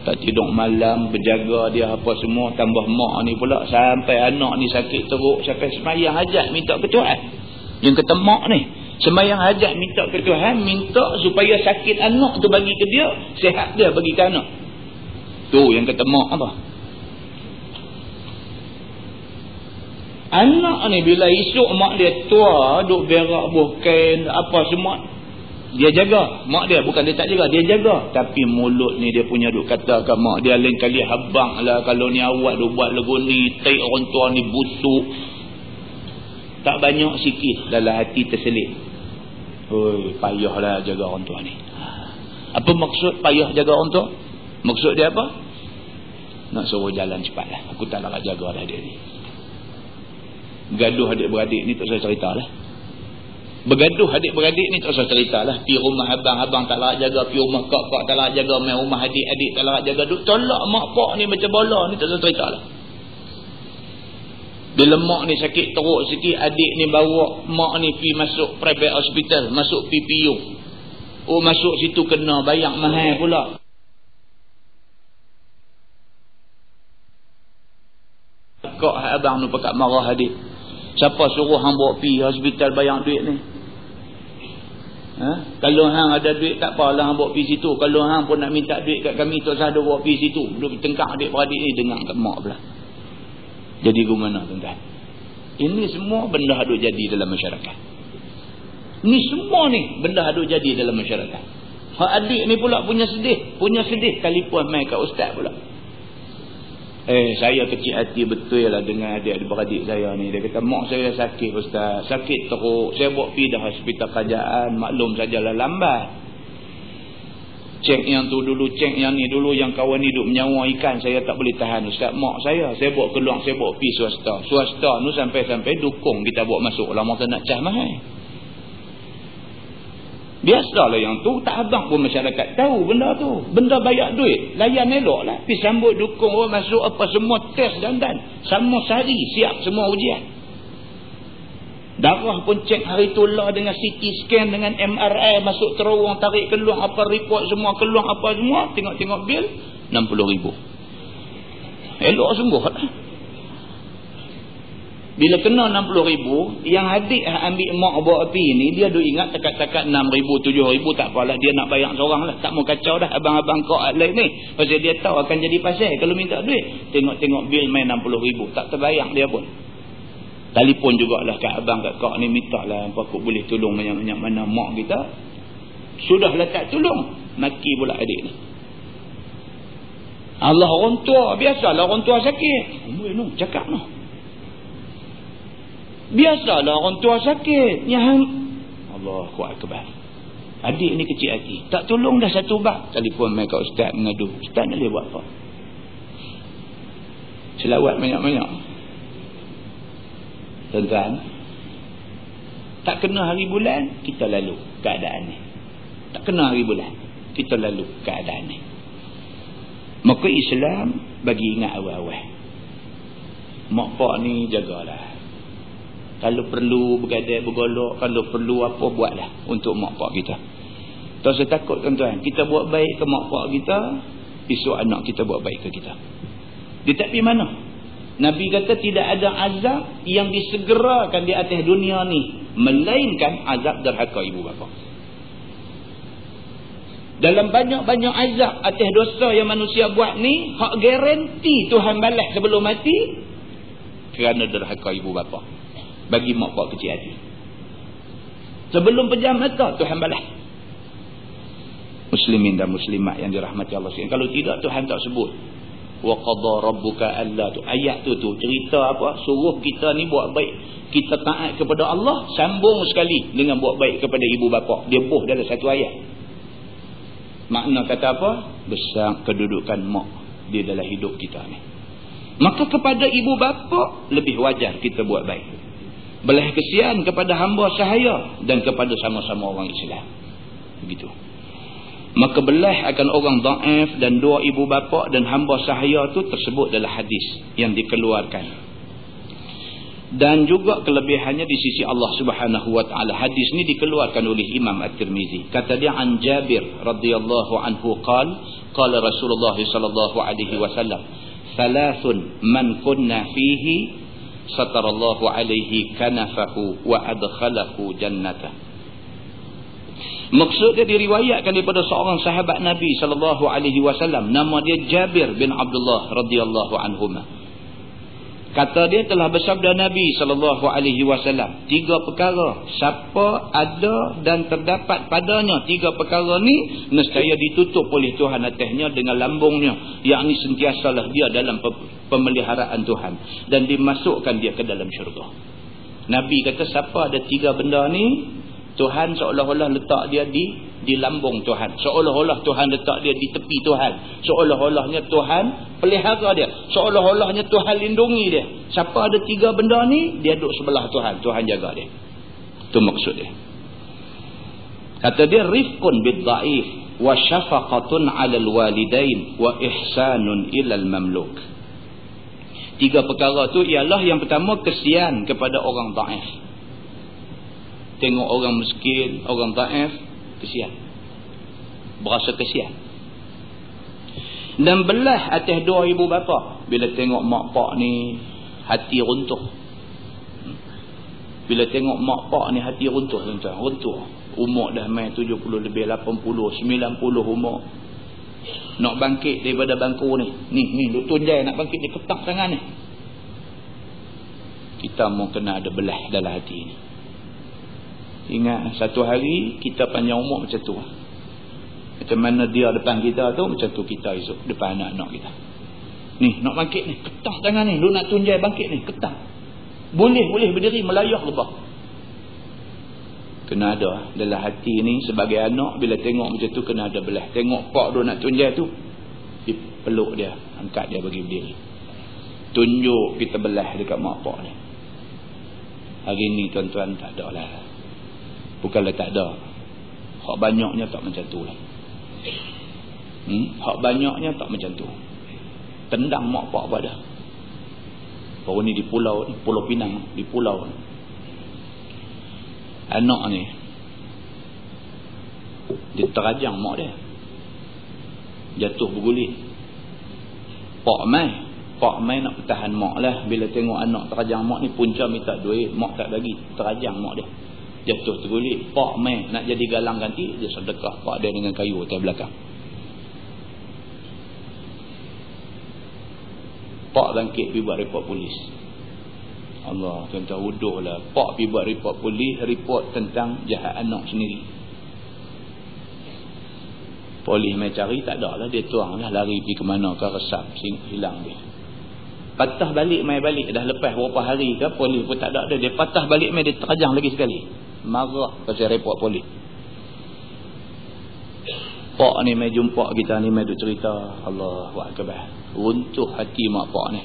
Tak tidur malam, berjaga dia apa semua. Tambah mak ni pula, sampai anak ni sakit teruk, sampai semayang hajat minta ke Tuhan. Yang kata mak ni sembahyang hajat minta ke Tuhan, minta supaya sakit anak tu bagi ke dia, sihat dia bagi ke anak tu. Yang kata mak apa? Anak ni bila esok mak dia tua, duk berak bukan apa semua, dia jaga mak dia. Bukan dia tak jaga, dia jaga. Tapi mulut ni dia punya duk kata ke mak dia, lain kali habang lah kalau ni awak duk buat lagu ni, tai orang tua ni busuk. Tak banyak sikit dalam hati terselit. Oi, payahlah jaga orang tua ni. Apa maksud payah jaga orang tua? Maksud dia apa? Nak suruh jalan cepatlah. Aku tak nak jaga dah dia ni. Gaduh adik-beradik ni tak usah cerita lah. Bergaduh adik-beradik ni tak usah cerita lah. Pi rumah abang-abang tak larat jaga, pi rumah kak-kak tak larat jaga, main rumah adik-adik tak larat jaga. Duk tolak mak pak ni macam bola ni tak usah cerita lah. Bila mak ni sakit teruk sikit, adik ni bawa mak ni pergi masuk private hospital, masuk PPU. Oh, masuk situ kena bayar mahal pula. Kak abang ni pakat marah adik. Siapa suruh hang bawa pergi hospital bayar duit ni? Kalau hang ada duit tak apalah hang bawa pergi situ. Kalau hang pun nak minta duit kat kami, tak usah ada bawa pergi situ. Duk tengkak adik-beradik ni dengar kat mak pula. Jadi gimana tuan-tuan? Ini semua benda hadut jadi dalam masyarakat. Ini semua ni benda hadut jadi dalam masyarakat. Hak adik ni pula punya sedih telefon mai kat ustaz pula. Saya kecil hati betul lah dengan adik-beradik saya ni. Dia kata, mak saya sakit ustaz, sakit teruk. Saya bawa pergi dah hospital kerajaan, maklum sajalah lambat. Cek yang tu dulu, cek yang ni dulu, yang kawan ni duk menyawa ikan, saya tak boleh tahan ustaz. Mak saya bawa keluar, saya bawa pergi swasta nu sampai dukung kita bawa masuk lah, masa nak cah mahal. Biasalah yang tu, tak abang pun masyarakat tahu benda tu. Benda bayar duit, layan elok lah, pergi sambut dukung orang masuk apa semua, test dan sama sehari siap semua ujian. Darah pun cek hari tu lah dengan CT scan, dengan MRI, masuk terowong, tarik keluar apa report semua, keluar apa semua, tengok-tengok bil 60,000. Elok sungguh lah. Bila kena 60,000, yang adik ambil mak bawa api ni, dia duk ingat takat-takat 6,000, 7,000, tak apalah, dia nak bayar seorang lah, tak mau kacau dah abang-abang kau lain ni. Pasal dia tahu akan jadi pasal kalau minta duit. Tengok-tengok bil main 60,000, tak terbayang dia pun. Telefon jugalah kat abang kat kak ni, minta lah aku boleh tolong banyak-banyak mana mak kita. Sudahlah tak tolong, maki pula adik ni. Allah, orang tua, biasalah orang tua sakit. Cakap no. Biasalah orang tua sakit. Allah kuat akbar. Adik ni kecil hati, tak tolong dah satu bab. Telefon mai kat ustaz mengadu. Ustaz nak boleh buat apa? Selawat banyak-banyak. Tuan-tuan, tak kena hari bulan, kita lalu keadaan ni. Tak kena hari bulan, kita lalu keadaan ni. Maka Islam bagi ingat awal-awal. Mak pak ni jagalah. Kalau perlu bergadai bergolok, kalau perlu apa buatlah untuk mak pak kita. Tak usah takut tuan-tuan, kita buat baik ke mak pak kita, esok anak kita buat baik ke kita. Dia tak pergi mana? Nabi kata tidak ada azab yang disegerakan di atas dunia ni melainkan azab derhaka ibu bapa. Dalam banyak-banyak azab atas dosa yang manusia buat ni, hak garanti Tuhan balas sebelum mati kerana derhaka ibu bapa. Bagi mak pak kecil hati, sebelum pejam mata Tuhan balas. Muslimin dan muslimat yang dirahmati Allah sekalian. Kalau tidak Tuhan tak sebut. Wa qadha rabbuka alla tu. Ayat tu cerita apa? Suruh kita ni buat baik. Kita taat kepada Allah, sambung sekali dengan buat baik kepada ibu bapa. Dia buh dalam satu ayat. Makna kata apa? Besar kedudukan mak dia dalam hidup kita ni. Maka kepada ibu bapa lebih wajar kita buat baik. Belah kesian kepada hamba sahaya dan kepada sama-sama orang Islam. Begitu. Maka belah akan orang dhaif dan dua ibu bapa dan hamba sahaya tu tersebut dalam hadis yang dikeluarkan. Dan juga kelebihannya di sisi Allah Subhanahu wa taala. Hadis ni dikeluarkan oleh Imam At-Tirmizi. Kata dia an Jabir radhiyallahu anhu qala Rasulullah sallallahu alaihi wasallam, "Thalathun man kunna fihi satarallahu alaihi kanafahu wa adkhalahu jannata." Maksud dia diriwayatkan daripada seorang sahabat Nabi sallallahu alaihi wasallam, nama dia Jabir bin Abdullah radhiyallahu anhuma. Kata dia telah bersabda Nabi sallallahu alaihi wasallam, 3 perkara siapa ada dan terdapat padanya 3 perkara ni, nescaya ditutup oleh Tuhan atasnya dengan lambungnya, yakni sentiasalah dia dalam pemeliharaan Tuhan dan dimasukkan dia ke dalam syurga. Nabi kata siapa ada 3 benda ni, Tuhan seolah-olah letak dia di lambung Tuhan, seolah-olah Tuhan letak dia di tepi Tuhan, seolah-olahnya Tuhan pelihara dia, seolah-olahnya Tuhan lindungi dia. Siapa ada 3 benda ni, dia duduk sebelah Tuhan, Tuhan jaga dia. Itu maksud dia. Kata dia rifqun bid-dhaif wa syafaqatun 'alal walidain wa ihsanun ilal mamluk. 3 perkara tu ialah yang pertama, kesian kepada orang dhaif. Tengok orang miskin, orang dhaif, kesian. Berasa kesian. Dan belah atas 2 ibu bapa. Bila tengok mak pak ni, hati runtuh. Bila tengok mak pak ni, hati runtuh, tuan-tuan. Runtuh. Umur dah main 70 lebih, 80, 90 umur. Nak bangkit daripada bangku ni. Ni, Duk Tunjai nak bangkit, dia ketak tangan ni. Kita mau kena ada belah dalam hati ni. Ingat satu hari kita panjang umur macam tu. Macam mana dia depan kita tu, macam tu kita esok depan anak-anak kita. Ni nak bangkit ni, ketak tangan ni. Lu nak Tunjai bangkit ni, ketak. Boleh berdiri, melayah lebah. Kena ada dalam hati ni sebagai anak. Bila tengok macam tu kena ada belah. Tengok pak dia nak Tunjai tu, peluk dia, angkat dia bagi berdiri. Tunjuk kita belah dekat mak pak ni. Hari ni tuan-tuan tak ada lah. Bukanlah tak ada, hak banyaknya tak macam tu lah. Hak banyaknya tak macam tu. Tendang mak pak pada. Baru ni di pulau ni, Pulau Pinang, di pulau ni. Anak ni dia terajang mak dia, jatuh berguling. Pak mai nak pertahan mak lah. Bila tengok anak terajang mak ni, punca minta duit, mak tak bagi, terajang mak dia, jatuh terguling. Pak mai nak jadi galang ganti, dia sedekah pak dia dengan kayu atas belakang. Pak bangkit pergi buat report polis. Allah, tuan-tuan, huduh lah. Pak pergi buat report polis, report tentang jahat anak sendiri. Polis mai cari, tak ada lah. Dia tuang lah, lari pergi ke mana ke, resap, hilang dia. Patah balik, mai balik. Dah lepas berapa hari ke, polis pun tak ada. Dia patah balik, mai dia terajang lagi sekali. Marah pasal report polis. Pak ni mai jumpa kita ni, mai duk cerita. Allahu Akbar. Runtuh hati mak pak ni.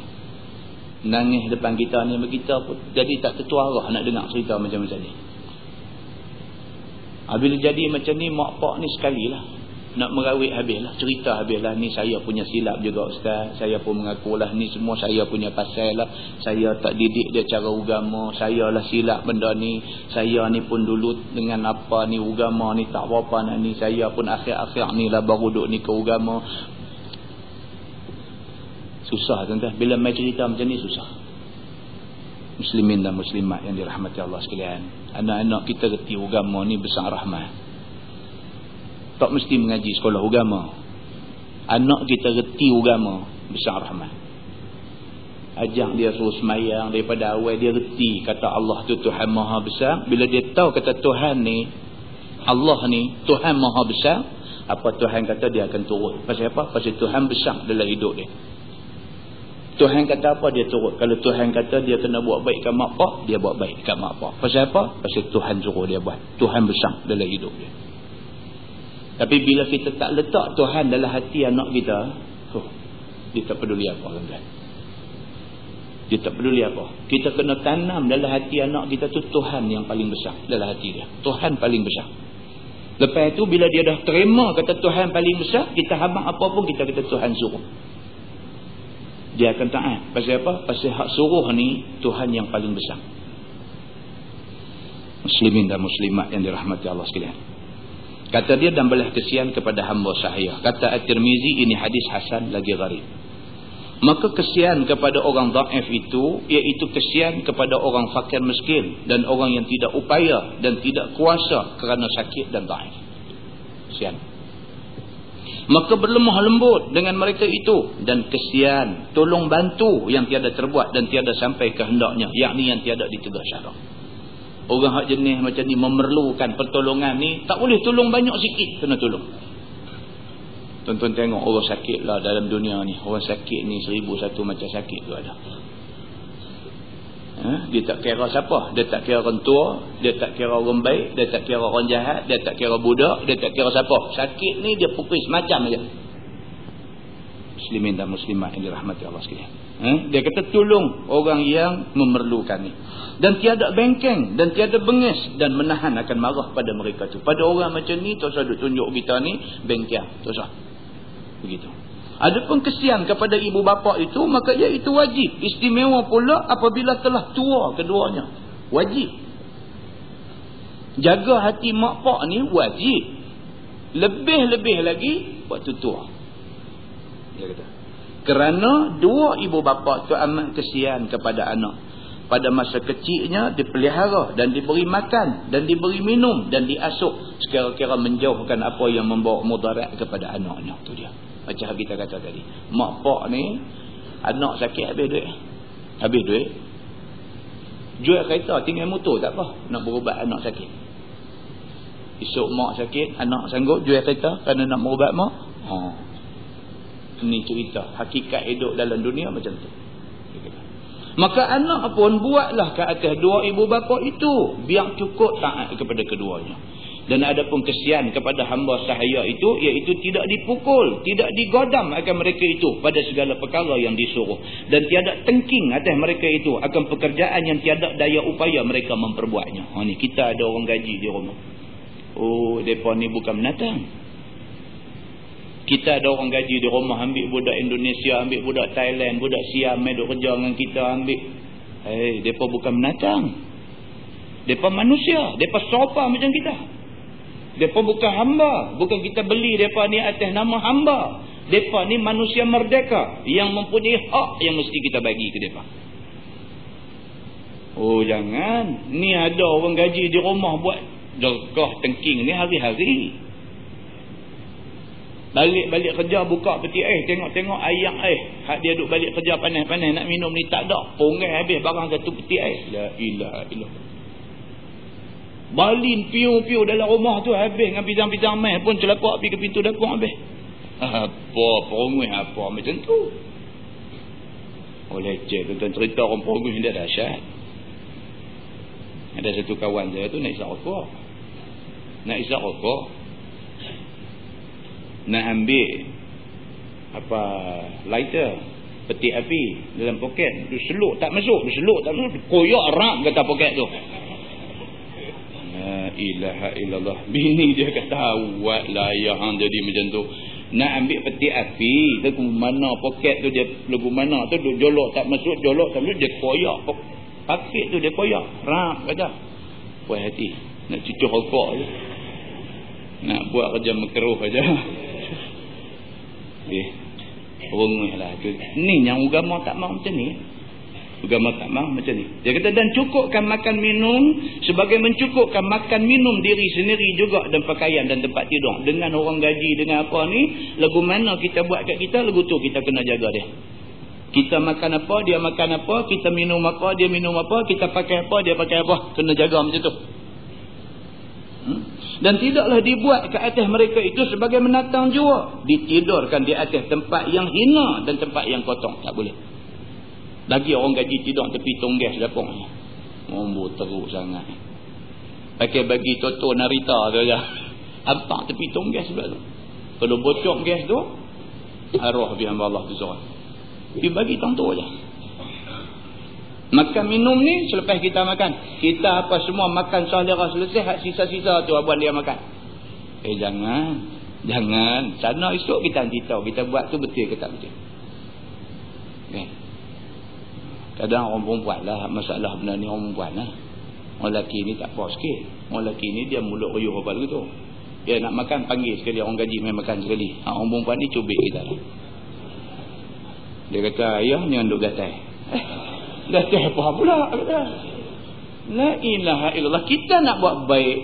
Nangis depan kita ni, kita pun jadi tak tertuarah nak dengar cerita macam-macam ni. Bila jadi macam ni, mak pak ni sekali lah nak merawit habislah, cerita habislah. Ni saya punya silap juga ustaz, saya pun mengakulah ni semua saya punya pasal lah. Saya tak didik dia cara agama, saya lah silap benda ni. Saya ni pun dulu dengan apa ni agama ni tak apa-apa nak ni, saya pun akhir-akhir ni lah baru duduk ni ke agama. Susah tuan-tuan, bila mai cerita macam ni susah. Muslimin dan muslimat yang dirahmati Allah sekalian, anak-anak kita reti agama ni besar rahmat. Tak mesti mengaji sekolah agama. Anak kita reti agama, besar rahmat. Ajak dia suruh semayang daripada awal, dia reti kata Allah tu Tuhan Maha Besar. Bila dia tahu kata Tuhan ni, Allah ni Tuhan Maha Besar, Apa Tuhan kata dia akan turun. Pasal apa? Pasal Tuhan besar dalam hidup dia. Tuhan kata apa dia turun. Kalau Tuhan kata dia kena buat baik kat mak pak, dia buat baik kat mak pak. Pasal apa? Pasal Tuhan suruh dia buat. Tuhan besar dalam hidup dia. Tapi bila kita tak letak Tuhan dalam hati anak kita, dia tak peduli apa, tuan-tuan. Dia tak peduli apa. Kita kena tanam dalam hati anak kita tu Tuhan yang paling besar dalam hati dia. Tuhan paling besar. Lepas tu bila dia dah terima kata Tuhan paling besar, kita habaq apa pun kita kata Tuhan suruh. Dia akan taat. Pasal apa? Pasal hak suruh ni Tuhan yang paling besar. Muslimin dan muslimat yang dirahmati Allah sekalian. Kata dia, dan belah kesian kepada hamba sahaya. Kata At-Tirmizi, ini hadis hasan lagi gharib. Maka kesian kepada orang dhaif itu, iaitu kesian kepada orang fakir miskin dan orang yang tidak upaya dan tidak kuasa kerana sakit dan dhaif. Kesian. Maka berlemah lembut dengan mereka itu, dan kesian tolong bantu yang tiada terbuat dan tiada sampai kehendaknya, yakni yang tiada ditegak syarak. Orang hak jenis macam ni memerlukan pertolongan ni, tak boleh tolong banyak sikit, kena tolong. Tuan-tuan tengok orang sakit lah dalam dunia ni. Orang sakit ni 1001 macam sakit tu ada. Dia tak kira siapa. Dia tak kira orang tua, dia tak kira orang baik, dia tak kira orang jahat, dia tak kira budak, dia tak kira siapa. Sakit ni dia pukul semacam aja. Muslimin dan muslimat yang dirahmati Allah sekalian. Dia kata tolong orang yang memerlukan ni. Dan tiada bengkeng dan tiada bengis dan menahan akan marah pada mereka tu. Pada orang macam ni tak usah duk tunjuk kita ni bengkang, tak usah. Begitu. Adapun kesian kepada ibu bapa itu, maka iaitu wajib. Istimewa pula apabila telah tua keduanya. Wajib. Jaga hati mak pak ni wajib. Lebih-lebih lagi waktu tua. Dia kata. Kerana dua ibu bapa tu amat kesian kepada anak. Pada masa kecilnya dipelihara dan diberi makan dan diberi minum dan diasuh sekira-kira menjauhkan apa yang membawa mudarat kepada anaknya. Tu dia. Macam kita kata tadi. Mak pak ni anak sakit habis duit. Habis duit. Jual kereta tinggal motor tak apa. Nak berubat anak sakit. Esok mak sakit, anak sanggup jual kereta kerana nak berubat mak. Ini cerita. Hakikat hidup dalam dunia macam tu. Maka anak pun buatlah ke atas dua ibu bapa itu, biar cukup taat kepada keduanya. Dan ada pun kesian kepada hamba sahaya itu, iaitu tidak dipukul, tidak digodam akan mereka itu pada segala perkara yang disuruh. Dan tiada tengking atas mereka itu akan pekerjaan yang tiada daya upaya mereka memperbuatnya. Ni kita ada orang gaji di rumah. Oh, mereka ni bukan menatang. Kita ada orang gaji di rumah, ambil budak Indonesia, ambil budak Thailand, budak Siam, duk kerja dengan kita, ambil. Mereka bukan menatang. Mereka manusia. Mereka sopa macam kita. Mereka bukan hamba. Bukan kita beli mereka ni atas nama hamba. Mereka ni manusia merdeka yang mempunyai hak yang mesti kita bagi ke mereka. Oh, jangan. Ni ada orang gaji di rumah buat jerkah tengking ni hari-hari. Balik kerja buka peti tengok-tengok air hak dia duk balik kerja panas-panas nak minum ni tak ada. Pongai habis barang satu peti air. La ilaha illallah. Balin piu-piu dalam rumah tu habis dengan pisang-pisang mai pun celapak pergi ke pintu dapur habis. Apa pongai apa macam tu. Oleh cik tuan cerita orang pongai dia dahsyat. Ada satu kawan saya tu nak isap rokok. Nak ambil lighter, peti api dalam poket, dia seluk tak masuk, koyak rak kata poket tu. La ilaha illallah. Bini dia kata awak lah yang jadi macam tu. Nak ambil peti api, lagu mana poket tu dia, lagu mana tu duk jolok tak masuk, dia koyak paket tu, dia koyak rak kata. Puas hati nak cucuk rokok je, nak buat kerja makruh aja. Runglah tu. Ni yang agama tak mau macam ni. Agama tak mau macam ni. Dia kata dan cukupkan makan minum sebagai mencukupkan makan minum diri sendiri juga, dan pakaian dan tempat tidur. Dengan orang gaji dengan apa ni, lagu mana kita buat kat kita, lagu tu kita kena jaga dia. Kita makan apa, dia makan apa, kita minum apa, dia minum apa, kita pakai apa, dia pakai apa, kena jaga macam tu. Dan tidaklah dibuat ke atas mereka itu sebagai menatang jua. Ditidurkan di atas tempat yang hina dan tempat yang kotor. Tak boleh. Lagi orang gaji tidur tepi tonggas dapurnya. Mampu teruk sangat. Pakai bagi Toto Narita tu je. Ampak tepi tonggas sebab tu. Kalau bocor gas tu, arwah bi hamba Allah tu seorang. Dia bagi tang tu aja. Makan minum ni selepas kita makan. Kita apa semua makan selera selesai, hak sisa-sisa tu abang dia makan. Jangan. Sana esok kita nanti tahu kita buat tu betul ke tak betul. Okay. Kadang orang perempuan lah masalah benda ni, orang perempuan lah. Orang lelaki ni tak apa sikit. Orang lelaki ni dia mulut ruyuh apa begitu. Dia nak makan panggil sekali, orang gaji main makan sekali. Orang perempuan ni cubit kita lah. Dia kata ayah ni anduk gatai. Gatai apa pula kata. La ilaha illallah. Kita nak buat baik,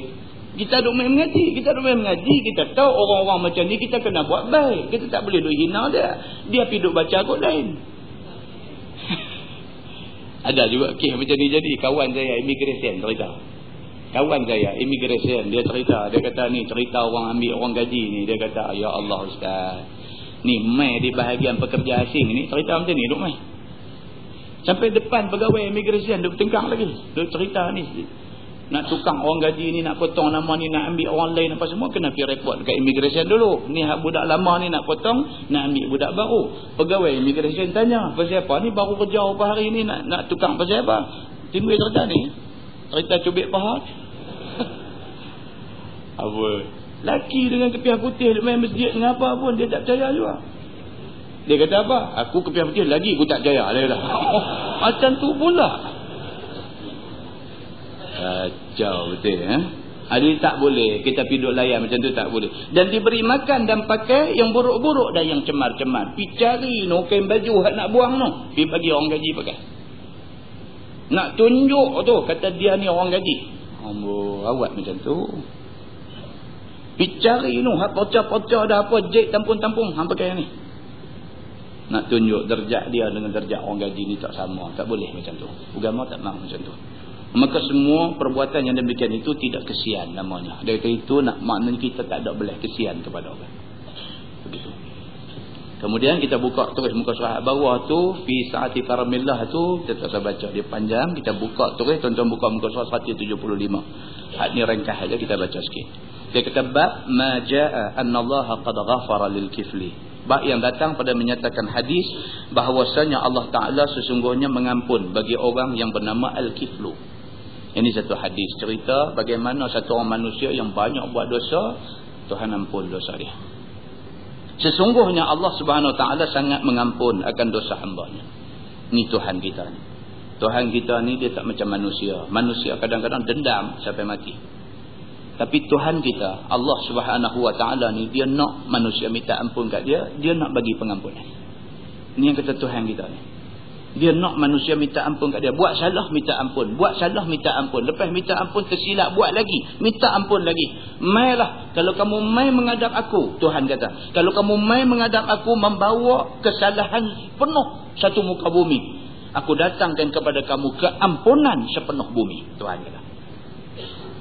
kita duk main mengaji. Kita tahu orang-orang macam ni kita kena buat baik. Kita tak boleh duk hina dia. Dia pergi duk baca kot lain. Ada juga kes macam ni jadi. Kawan saya immigration cerita. Dia cerita. Dia kata ni cerita orang ambil orang gaji ni. Dia kata ya Allah Ustaz, ni mai di bahagian pekerja asing ni cerita macam ni duk mai. Sampai depan pegawai immigration duk tengkang lagi. Duk cerita ni. Nak tukang orang gaji ni, nak potong nama ni, nak ambil orang lain apa semua, kena pergi report dekat immigration dulu. Ni hak budak lama ni nak potong, nak ambil budak baru. Pegawai immigration tanya, pasal apa ni baru kerja berapa hari ni nak tukang pasal apa? Timbul cerita ni. Cerita cubit paha. Apa? Laki dengan kepiah putih main masjid dengan apa pun dia tak percaya juga. Dia kata apa? Aku kepiah putih lagi aku tak percaya. Dia kata. Macam tu pula. Kacau betul Jadi tak boleh kita pergi duduk layan macam tu, tak boleh. Dan diberi makan dan pakai yang buruk-buruk dan yang cemar-cemar. Pergi cari kain baju hak nak buang tu, pergi bagi orang gaji pakai. Nak tunjuk tu kata dia ni orang gaji. Awak macam tu. Pergi cari hak pocah-pocah dah apa jek tampung-tampung hang pakai ni. Nak tunjuk derajat dia dengan derajat orang gaji ni tak sama. Tak boleh macam tu. Agama tak mahu macam tu. Maka semua perbuatan yang demikian itu tidak kesian namanya. Dari itu nak maknanya kita tak ada boleh kesian kepada orang. Begitu. Kemudian kita buka terus muka surat bawah tu, fi saati karamillah tu, kita tak usah baca dia panjang, kita buka terus, tuan-tuan buka muka surat 175. Hak ni ringkas aja kita baca sikit. Dia kata bab ma jaa anna Allah qad ghafara lil kifli. Bab yang datang pada menyatakan hadis bahawasanya Allah Taala sesungguhnya mengampun bagi orang yang bernama al-kiflu. Ini satu hadis cerita bagaimana satu orang manusia yang banyak buat dosa, Tuhan ampun dosa dia. Sesungguhnya Allah Subhanahu Wa Taala sangat mengampun akan dosa hamba-Nya. Ni Tuhan kita ni. Tuhan kita ni dia tak macam manusia. Manusia kadang-kadang dendam sampai mati. Tapi Tuhan kita, Allah Subhanahu Wa Taala ni, dia nak manusia minta ampun kat dia, dia nak bagi pengampunan. Ini yang kata Tuhan kita ni. Dia nak manusia minta ampun kat dia. Buat salah minta ampun, buat salah minta ampun. Lepas minta ampun tersilap buat lagi, minta ampun lagi. Mailah kalau kamu mai menghadap aku, Tuhan kata, kalau kamu mai menghadap aku membawa kesalahan penuh satu muka bumi, aku datangkan kepada kamu keampunan sepenuh bumi, Tuhan kata.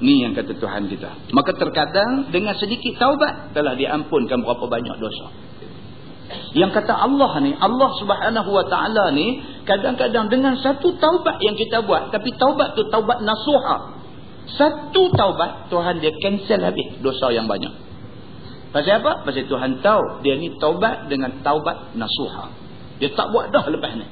Ni yang kata Tuhan kita. Maka terkadang dengan sedikit taubat telah diampunkan berapa banyak dosa. Yang kata Allah ni, Allah Subhanahu Wa Taala ni, kadang-kadang dengan satu taubat yang kita buat, tapi taubat tu taubat nasuha. Satu taubat Tuhan dia cancel habis dosa yang banyak. Pasal apa? Pasal Tuhan tahu dia ni taubat dengan taubat nasuha. Dia tak buat dah lepas ni.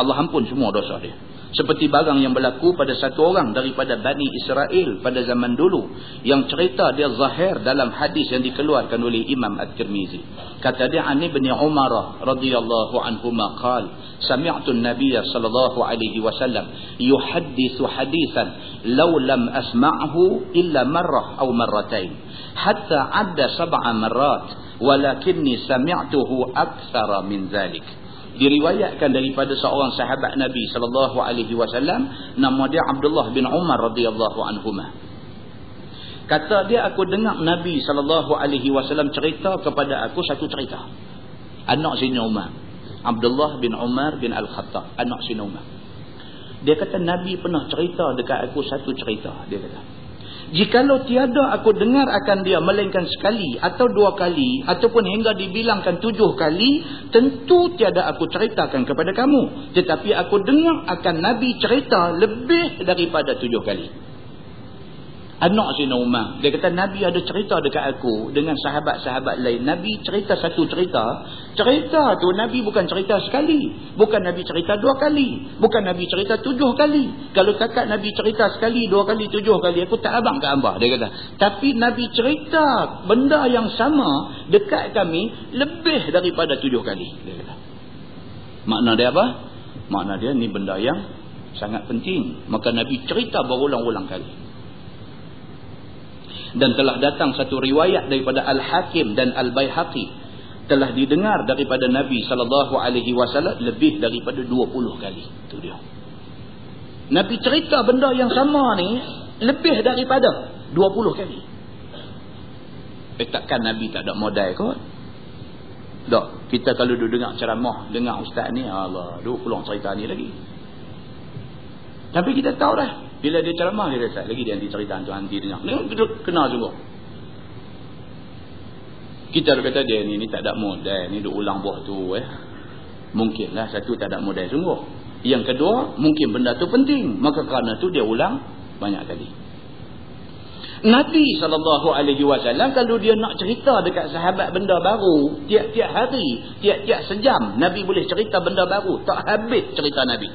Allah ampun semua dosa dia. Seperti barang yang berlaku pada satu orang daripada Bani Israel pada zaman dulu, yang cerita dia zahir dalam hadis yang dikeluarkan oleh Imam At-Tirmizi. Kata dia Ani bin Umar radhiyallahu anhuma qala sami'tu an-nabiy sallallahu alaihi wasallam yuhaddithu hadithan law lam asma'hu illa marrah aw marratain hatta adda 7 marrat walakinni sami'tuhu aktsara min dhalik. Diriwayatkan daripada seorang sahabat Nabi sallallahu alaihi wasallam, nama dia Abdullah bin Umar radhiyallahu anhuma. Kata dia, aku dengar Nabi sallallahu alaihi wasallam cerita kepada aku satu cerita. Anak Sayyidina Umar, Abdullah bin Umar bin Al-Khattab, anak Sayyidina Umar. Dia kata Nabi pernah cerita dekat aku satu cerita, dia kata. Jikalau tiada aku dengar akan dia melainkan sekali atau dua kali ataupun hingga dibilangkan 7 kali, tentu tiada aku ceritakan kepada kamu. Tetapi aku dengar akan Nabi cerita lebih daripada 7 kali. Anak Sayyidina Umar, dia kata Nabi ada cerita dekat aku dengan sahabat-sahabat lain. Nabi cerita satu cerita. Cerita tu Nabi bukan cerita sekali. Bukan Nabi cerita 2 kali. Bukan Nabi cerita 7 kali. Kalau kakak Nabi cerita sekali, 2 kali, 7 kali, aku tak abang ke hamba, dia kata. Tapi Nabi cerita benda yang sama dekat kami lebih daripada 7 kali, dia kata. Makna dia apa? Makna dia ni benda yang sangat penting. Maka Nabi cerita berulang-ulang kali. Dan telah datang satu riwayat daripada Al-Hakim dan Al-Baihaqi, telah didengar daripada Nabi SAW lebih daripada 20 kali. Itu dia. Nabi cerita benda yang sama ni lebih daripada 20 kali. Takkan Nabi tak ada modal kot? Tak. Kita kalau duduk dengar ceramah, dengar ustaz ni, Allah, duduk pulang cerita ni lagi. Tapi kita tahu dah, bila dia ceramah, dia rasa lagi dia nanti cerita hantu-hanti dengar. Dia kena sungguh. Kita kata dia ni tak ada modal, ni duk ulang buah tu. Mungkinlah satu tak ada modal sungguh. Yang kedua, mungkin benda tu penting. Maka kerana tu dia ulang banyak kali. Nabi SAW kalau dia nak cerita dekat sahabat benda baru, tiap-tiap hari, tiap-tiap sejam, Nabi boleh cerita benda baru. Tak habis cerita Nabi.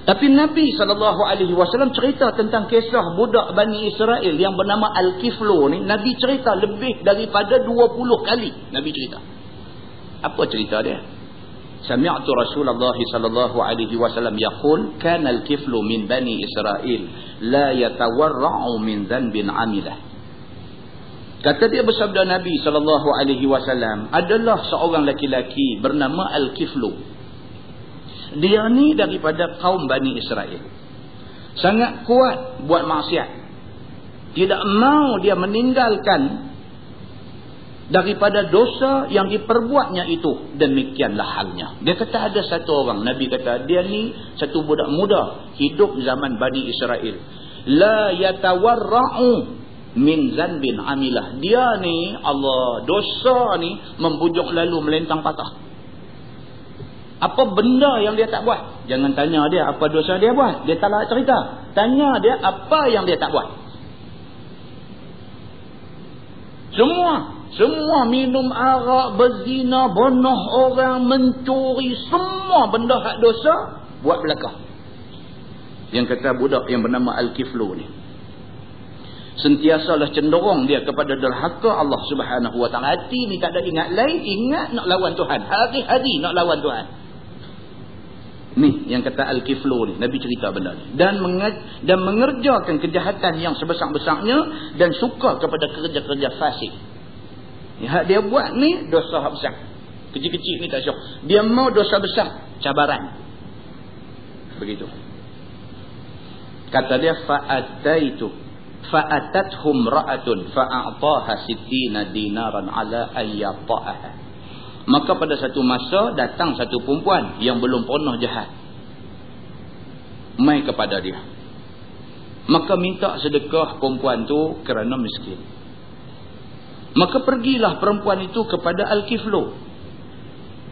Tapi Nabi SAW cerita tentang kisah budak Bani Israel yang bernama Al-Kiflu ni. Nabi cerita lebih daripada 20 kali. Nabi cerita. Apa cerita dia? Sami'tu Rasulullah SAW yaqul, kana al-kiflu min Bani Israel la yatawarra'u min dhanbin 'amilah. Kata dia bersabda Nabi SAW, adalah seorang laki-laki bernama Al-Kiflu. Dia ni daripada kaum Bani Israel. Sangat kuat buat maksiat. Tidak mau dia meninggalkan daripada dosa yang diperbuatnya itu. Demikianlah halnya. Dia kata ada satu orang. Nabi kata dia ni satu budak muda. Hidup zaman Bani Israel. La yatawarra'u min zanbin amilah. Dia ni Allah, dosa ni membujuk lalu melentang patah. Apa benda yang dia tak buat? Jangan tanya dia apa dosa dia buat. Dia tak nak cerita. Tanya dia apa yang dia tak buat. Semua minum arak, berzina, bunuh orang, mencuri, semua benda hak dosa buat belakang. Yang kata budak yang bernama Al-Kiflu ni, sentiasalah cenderung dia kepada derhaka Allah Subhanahu Wa Taala. Hati ni tak ada ingat lain, ingat nak lawan Tuhan. Hari-hari nak lawan Tuhan. Ni yang kata Al-Kiflu ni, Nabi cerita benda ni. Dan mengerjakan kejahatan yang sebesar-besarnya dan suka kepada kerja-kerja fasik. Hak dia buat ni dosa besar. Kecil-kecil ni tak syok. Dia mau dosa besar, cabaran. Begitu. Kata dia fa'atathum ra'atun fa'a'taha 60 dinaran ala ayyata'aha. Maka pada satu masa datang satu perempuan yang belum pernah jahat, mai kepada dia. Maka minta sedekah perempuan tu kerana miskin. Maka pergilah perempuan itu kepada Al-Kiflu.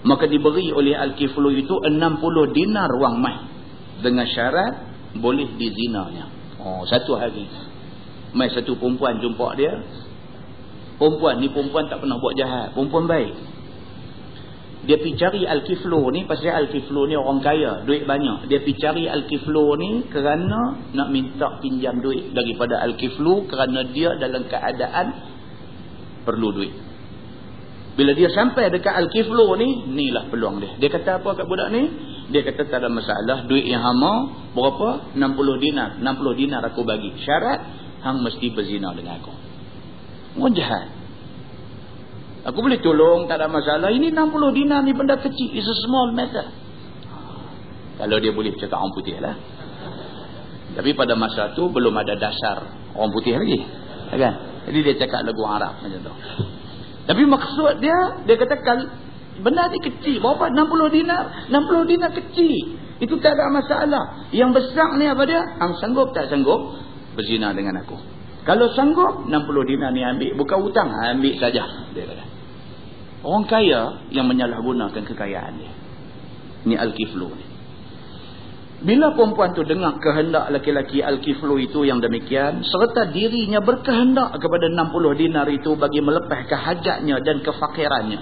Maka diberi oleh Al-Kiflu itu 60 dinar wang mai, dengan syarat boleh dizinanya. Satu hari mai satu perempuan jumpa dia. Perempuan ni perempuan tak pernah buat jahat, perempuan baik. Dia pergi cari Al-Kiflu ni pasal Al-Kiflu ni orang kaya, duit banyak. Dia pergi cari Al-Kiflu ni kerana nak minta pinjam duit daripada Al-Kiflu kerana dia dalam keadaan perlu duit. Bila dia sampai dekat Al-Kiflu ni, inilah peluang dia. Dia kata apa kat budak ni? Dia kata tak ada masalah, duit yang hama berapa? 60 dinar. 60 dinar aku bagi. Syarat hang mesti berzina dengan aku. Orang jahat. Aku boleh tolong, tak ada masalah. Ini 60 dinar ni benda kecil. It's a small matter. Kalau dia boleh cakap orang putih lah. Tapi pada masa tu belum ada dasar orang putih lagi. Kan? Jadi dia cakap lagu Arab macam tu. Tapi maksud dia katakan benda ni kecil. Berapa? 60 dinar. 60 dinar kecil. Itu tak ada masalah. Yang besar ni apa dia? Hang sanggup tak sanggup? berzina dengan aku. Kalau sanggup 60 dinar ni ambil, bukan hutang, ambil saja, dia kata. Orang kaya yang menyalahgunakan kekayaan dia. Ni al-kiflu ni. Bila perempuan tu dengar kehendak laki-laki al-kiflu itu yang demikian, serta dirinya berkehendak kepada 60 dinar itu bagi melepaskan hajatnya dan kefakirannya,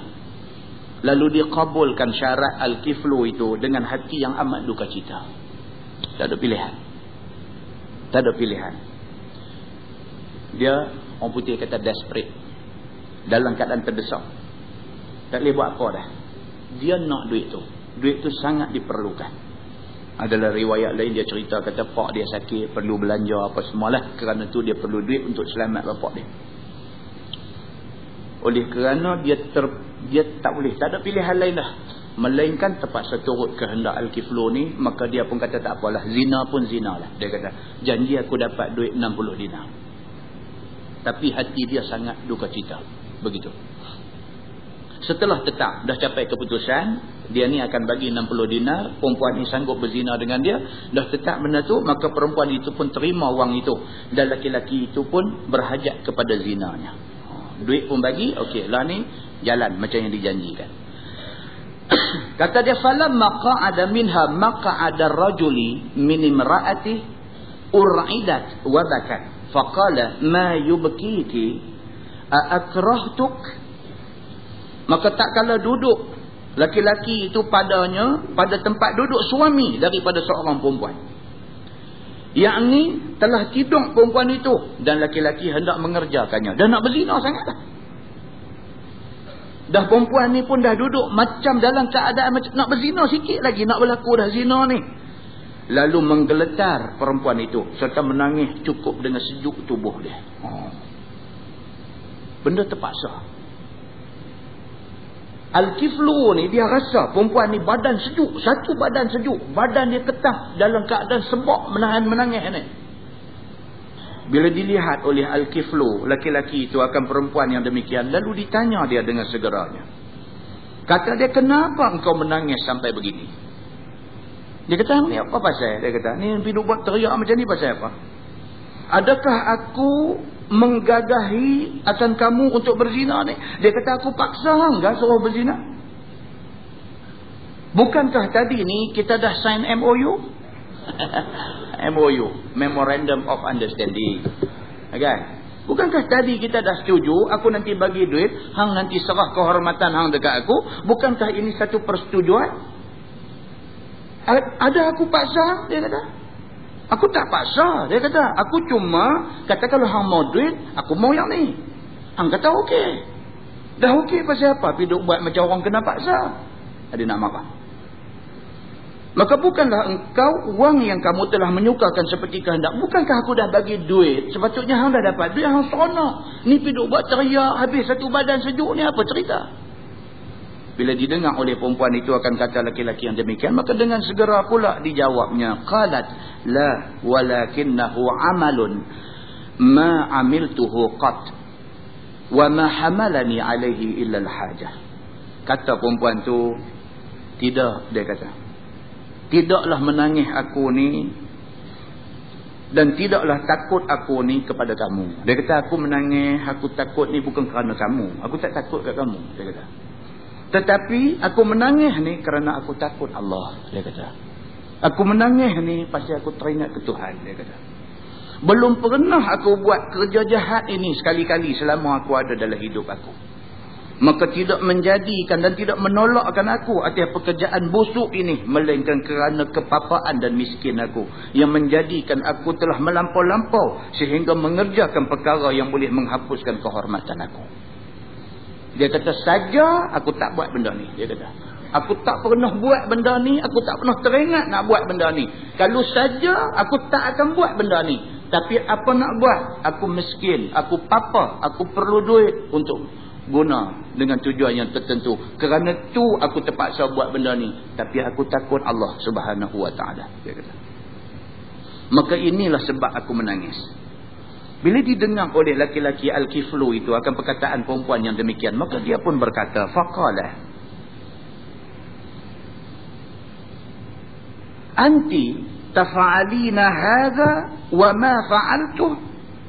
lalu dikabulkan syarat al-kiflu itu dengan hati yang amat duka cita. Tak ada pilihan. Tak ada pilihan. Dia, orang putih kata desperate. Dalam keadaan terdesak. Tak boleh buat apa dah. Dia nak duit tu. Duit tu sangat diperlukan. Adalah riwayat lain dia cerita, kata pak dia sakit, perlu belanja apa semualah. Kerana tu dia perlu duit untuk selamat bapak dia. Oleh kerana dia tak boleh, tak ada pilihan lain dah. Melainkan terpaksa turut kehendak al-kiflu ni, maka dia pun kata tak apalah, zina pun zina lah. Dia kata, janji aku dapat duit 60 dinar. Tapi hati dia sangat duka cita. Begitu. Setelah tetap, dah capai keputusan, dia ni akan bagi 60 dinar, perempuan ni sanggup berzina dengan dia, dah tetap benda tu, maka perempuan itu pun terima wang itu. Dan laki-laki itu pun berhajat kepada zinanya. Duit pun bagi, okey lah ni, jalan macam yang dijanjikan. Kata dia, falamma qa'ada minha maq'ada ar-rajuli min imra'ati ur'idat wa bakat. Faqala ma yubkiki aakrahtuk. Maka tak kala duduk laki-laki itu padanya, pada tempat duduk suami daripada seorang perempuan, yakni telah tidur perempuan itu dan laki-laki hendak mengerjakannya, dah nak berzina sangat dah perempuan ni pun dah duduk macam dalam keadaan macam nak berzina sikit lagi, nak berlaku dah zina ni. Lalu menggeletar perempuan itu serta menangis cukup dengan sejuk tubuh dia. Benda terpaksa. Al-kiflu ni dia rasa perempuan ni badan sejuk, satu badan sejuk, badan dia ketah dalam keadaan sebab menahan menangis ni. Bila dilihat oleh al-kiflu, laki-laki itu akan perempuan yang demikian, lalu ditanya dia dengan segeranya. Kata dia, kenapa engkau menangis sampai begini? Dia kata, ni apa pasal? Dia kata, ni hidup buat teriak macam ni pasal apa? Adakah aku menggagahi akan kamu untuk berzina ni? Dia kata, aku paksa enggak suruh berzina? Bukankah tadi ni kita dah sign MOU? MOU, Memorandum of Understanding. Kan? Bukankah tadi kita dah setuju, aku nanti bagi duit, hang nanti serah kehormatan hang dekat aku? Bukankah ini satu persetujuan? Ada aku paksa? Dia kata. Aku tak paksa. Dia kata, aku cuma kata kalau hang mau duit, aku mau yang ni. Hang kata okey. Dah okey pasal apa? Piduk buat macam orang kena paksa. Dia nak marah. Maka bukanlah engkau wang yang kamu telah menyukakan seperti kehendak. Bukankah aku dah bagi duit? Sepatutnya hang dah dapat duit, hang seronok. Ni piduk buat teriak, habis satu badan sejuk ni, apa cerita? Bila didengar oleh perempuan itu akan kata laki-laki yang demikian, maka dengan segera pula dijawabnya, qalat la walakinnahu amalun ma amiltuhu qat wa ma hamalani alaihi illa al-hajah. Kata perempuan tu, tidak, dia kata, tidaklah menangis aku ni dan tidaklah takut aku ni kepada kamu. Dia kata, aku menangis, aku takut ni bukan kerana kamu, aku tak takut kat kamu, dia kata. Tetapi aku menangis ni kerana aku takut Allah, dia kata. Aku menangis ni pasal aku teringat ke Tuhan, dia kata. Belum pernah aku buat kerja jahat ini sekali-kali selama aku ada dalam hidup aku. Maka tidak menjadikan dan tidak menolakkan aku atas pekerjaan busuk ini, melainkan kerana kepapaan dan miskin aku, yang menjadikan aku telah melampau-lampau sehingga mengerjakan perkara yang boleh menghapuskan kehormatan aku. Dia kata, saja aku tak buat benda ni. Dia kata, aku tak pernah buat benda ni, aku tak pernah teringat nak buat benda ni. Kalau saja aku tak akan buat benda ni. Tapi apa nak buat? Aku miskin, aku papa, aku perlu duit untuk guna dengan tujuan yang tertentu. Kerana tu aku terpaksa buat benda ni. Tapi aku takut Allah Subhanahu Wa Taala. Dia kata. Maka inilah sebab aku menangis. Bila didengar oleh laki-laki al-kiflu itu akan perkataan perempuan yang demikian, maka dia pun berkata, faqala anti tafa'alina hadha wa ma fa'altuh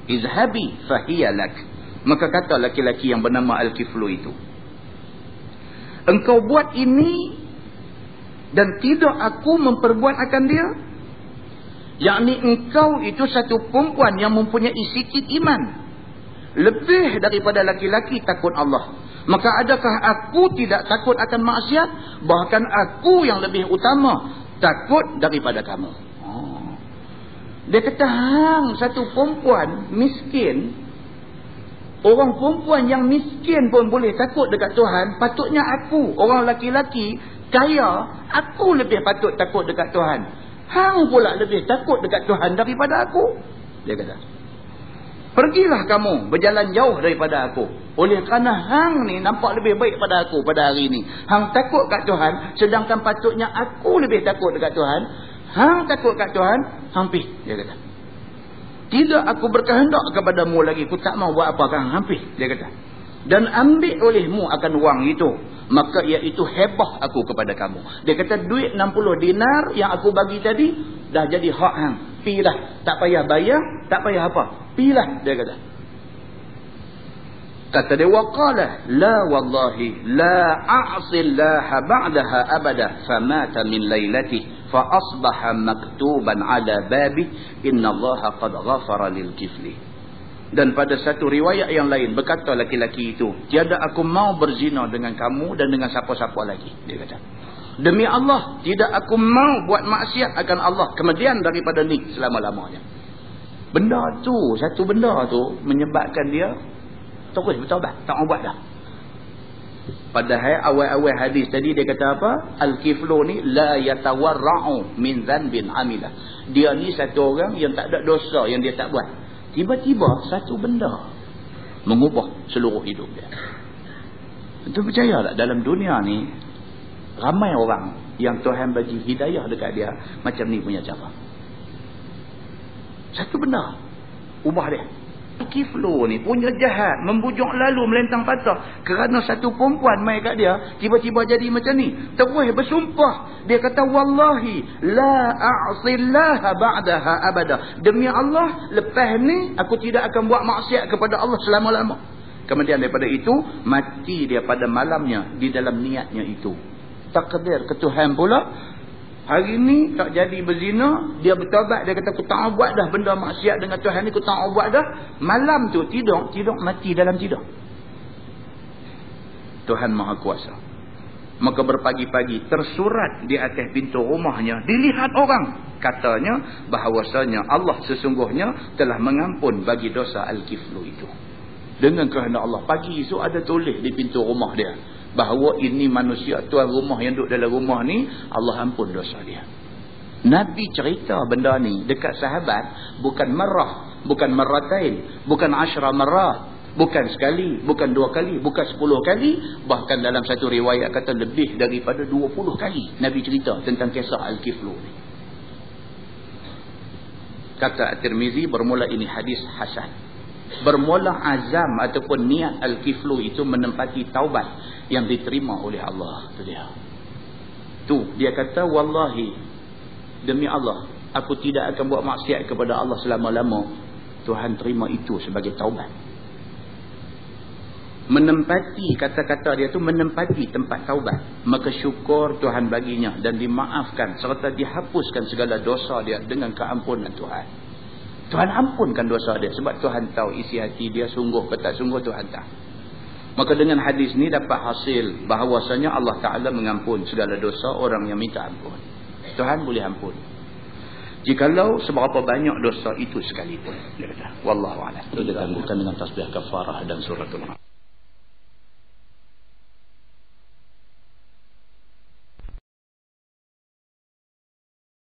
izhabi fahiya lak. Maka kata laki-laki yang bernama Al-Kiflu itu, engkau buat ini dan tidak aku memperbuat akan dia. Yakni engkau itu satu perempuan yang mempunyai sikit iman, lebih daripada laki-laki takut Allah. Maka adakah aku tidak takut akan maksiat? Bahkan aku yang lebih utama takut daripada kamu. Dia kata, hang satu perempuan miskin, orang perempuan yang miskin pun boleh takut dekat Tuhan. Patutnya aku, orang laki-laki kaya, aku lebih patut takut dekat Tuhan. Hang pula lebih takut dekat Tuhan daripada aku. Dia kata, pergilah kamu berjalan jauh daripada aku. Oleh kerana hang ni nampak lebih baik pada aku pada hari ni. Hang takut kat Tuhan, sedangkan patutnya aku lebih takut dekat Tuhan. Hang takut kat Tuhan, hang pergi. Dia kata, tidak aku berkehendak kepadamu lagi. Aku tak mau buat apa, hang pergi. Dia kata, dan ambil olehmu akan wang itu, maka iaitu hebah aku kepada kamu. Dia kata, duit 60 dinar yang aku bagi tadi dah jadi hak hang. Pilah, tak payah bayar, tak payah apa, pilah. Dia kata, kata dia, waqala la wallahi la a'sillaha ba'daha abada famata min lailati fa asbaha maktuban ala babi innallaha qad ghafara lil kifli. Dan pada satu riwayat yang lain berkata laki-laki itu, tiada aku mau berzina dengan kamu dan dengan siapa-siapa lagi. Dia kata, demi Allah, tidak aku mau buat maksiat akan Allah kemudian daripada ni selama-lamanya. Benda tu, satu benda tu menyebabkan dia terus bertaubat, tak mau buat dah. Padahal awal-awal hadis tadi dia kata apa? Al-Kiflu ni la yatawarra'u min dhanbin amilah. Dia ni satu orang yang tak ada dosa yang dia tak buat. Tiba-tiba satu benda mengubah seluruh hidup dia. Itu percaya tak, dalam dunia ni ramai orang yang Tuhan bagi hidayah dekat dia macam ni punya cara. Satu benda ubah dia. Kiflu ni punya jahat, membujuk lalu melentang patah kerana satu perempuan mai kat dia, tiba-tiba jadi macam ni. Terus bersumpah, dia kata, wallahi la a'sillaha ba'daha abada. Demi Allah, lepas ni aku tidak akan buat maksiat kepada Allah selama-lama. Kemudian daripada itu mati dia pada malamnya di dalam niatnya itu. Takdir ke Tuhan pula, hari ni tak jadi berzina, dia bertaubat, dia kata aku tak buat dah benda maksiat dengan Tuhan ni, aku tak buat dah. Malam tu tidur mati dalam tidur. Tuhan Maha Kuasa. Maka berpagi-pagi tersurat di atas pintu rumahnya, dilihat orang, katanya bahawasanya Allah sesungguhnya telah mengampun bagi dosa Al-Kiflu itu. Dengan kehendak Allah, pagi esok ada tulis di pintu rumah dia bahawa ini manusia tuan rumah yang duduk dalam rumah ni, Allah ampun dosa dia. Nabi cerita benda ni dekat sahabat, bukan marah, bukan maratain, bukan 10 marah, bukan sekali, bukan 2 kali, bukan 10 kali, bahkan dalam satu riwayat kata lebih daripada 20 kali Nabi cerita tentang kisah Al-Kiflu ni. Kata At-Tirmizi, bermula ini hadis hasan. Bermula azam ataupun niat Al-Kiflu itu menempati taubat yang diterima oleh Allah. Itu dia. Tu dia kata, wallahi, demi Allah, aku tidak akan buat maksiat kepada Allah selama-lama. Tuhan terima itu sebagai taubat. Menempati, kata-kata dia tu menempati tempat taubat, maka syukur Tuhan baginya dan dimaafkan serta dihapuskan segala dosa dia dengan keampunan Tuhan. Tuhan ampunkan dosa dia sebab Tuhan tahu isi hati dia sungguh ke tak sungguh, Tuhan tahu. Maka dengan hadis ni dapat hasil bahawasanya Allah Ta'ala mengampun segala dosa orang yang minta ampun. Tuhan boleh ampun jikalau seberapa banyak dosa itu sekalipun. Wallahu a'lam. Kita tangguhkan dengan tasbih kafarah dan suratul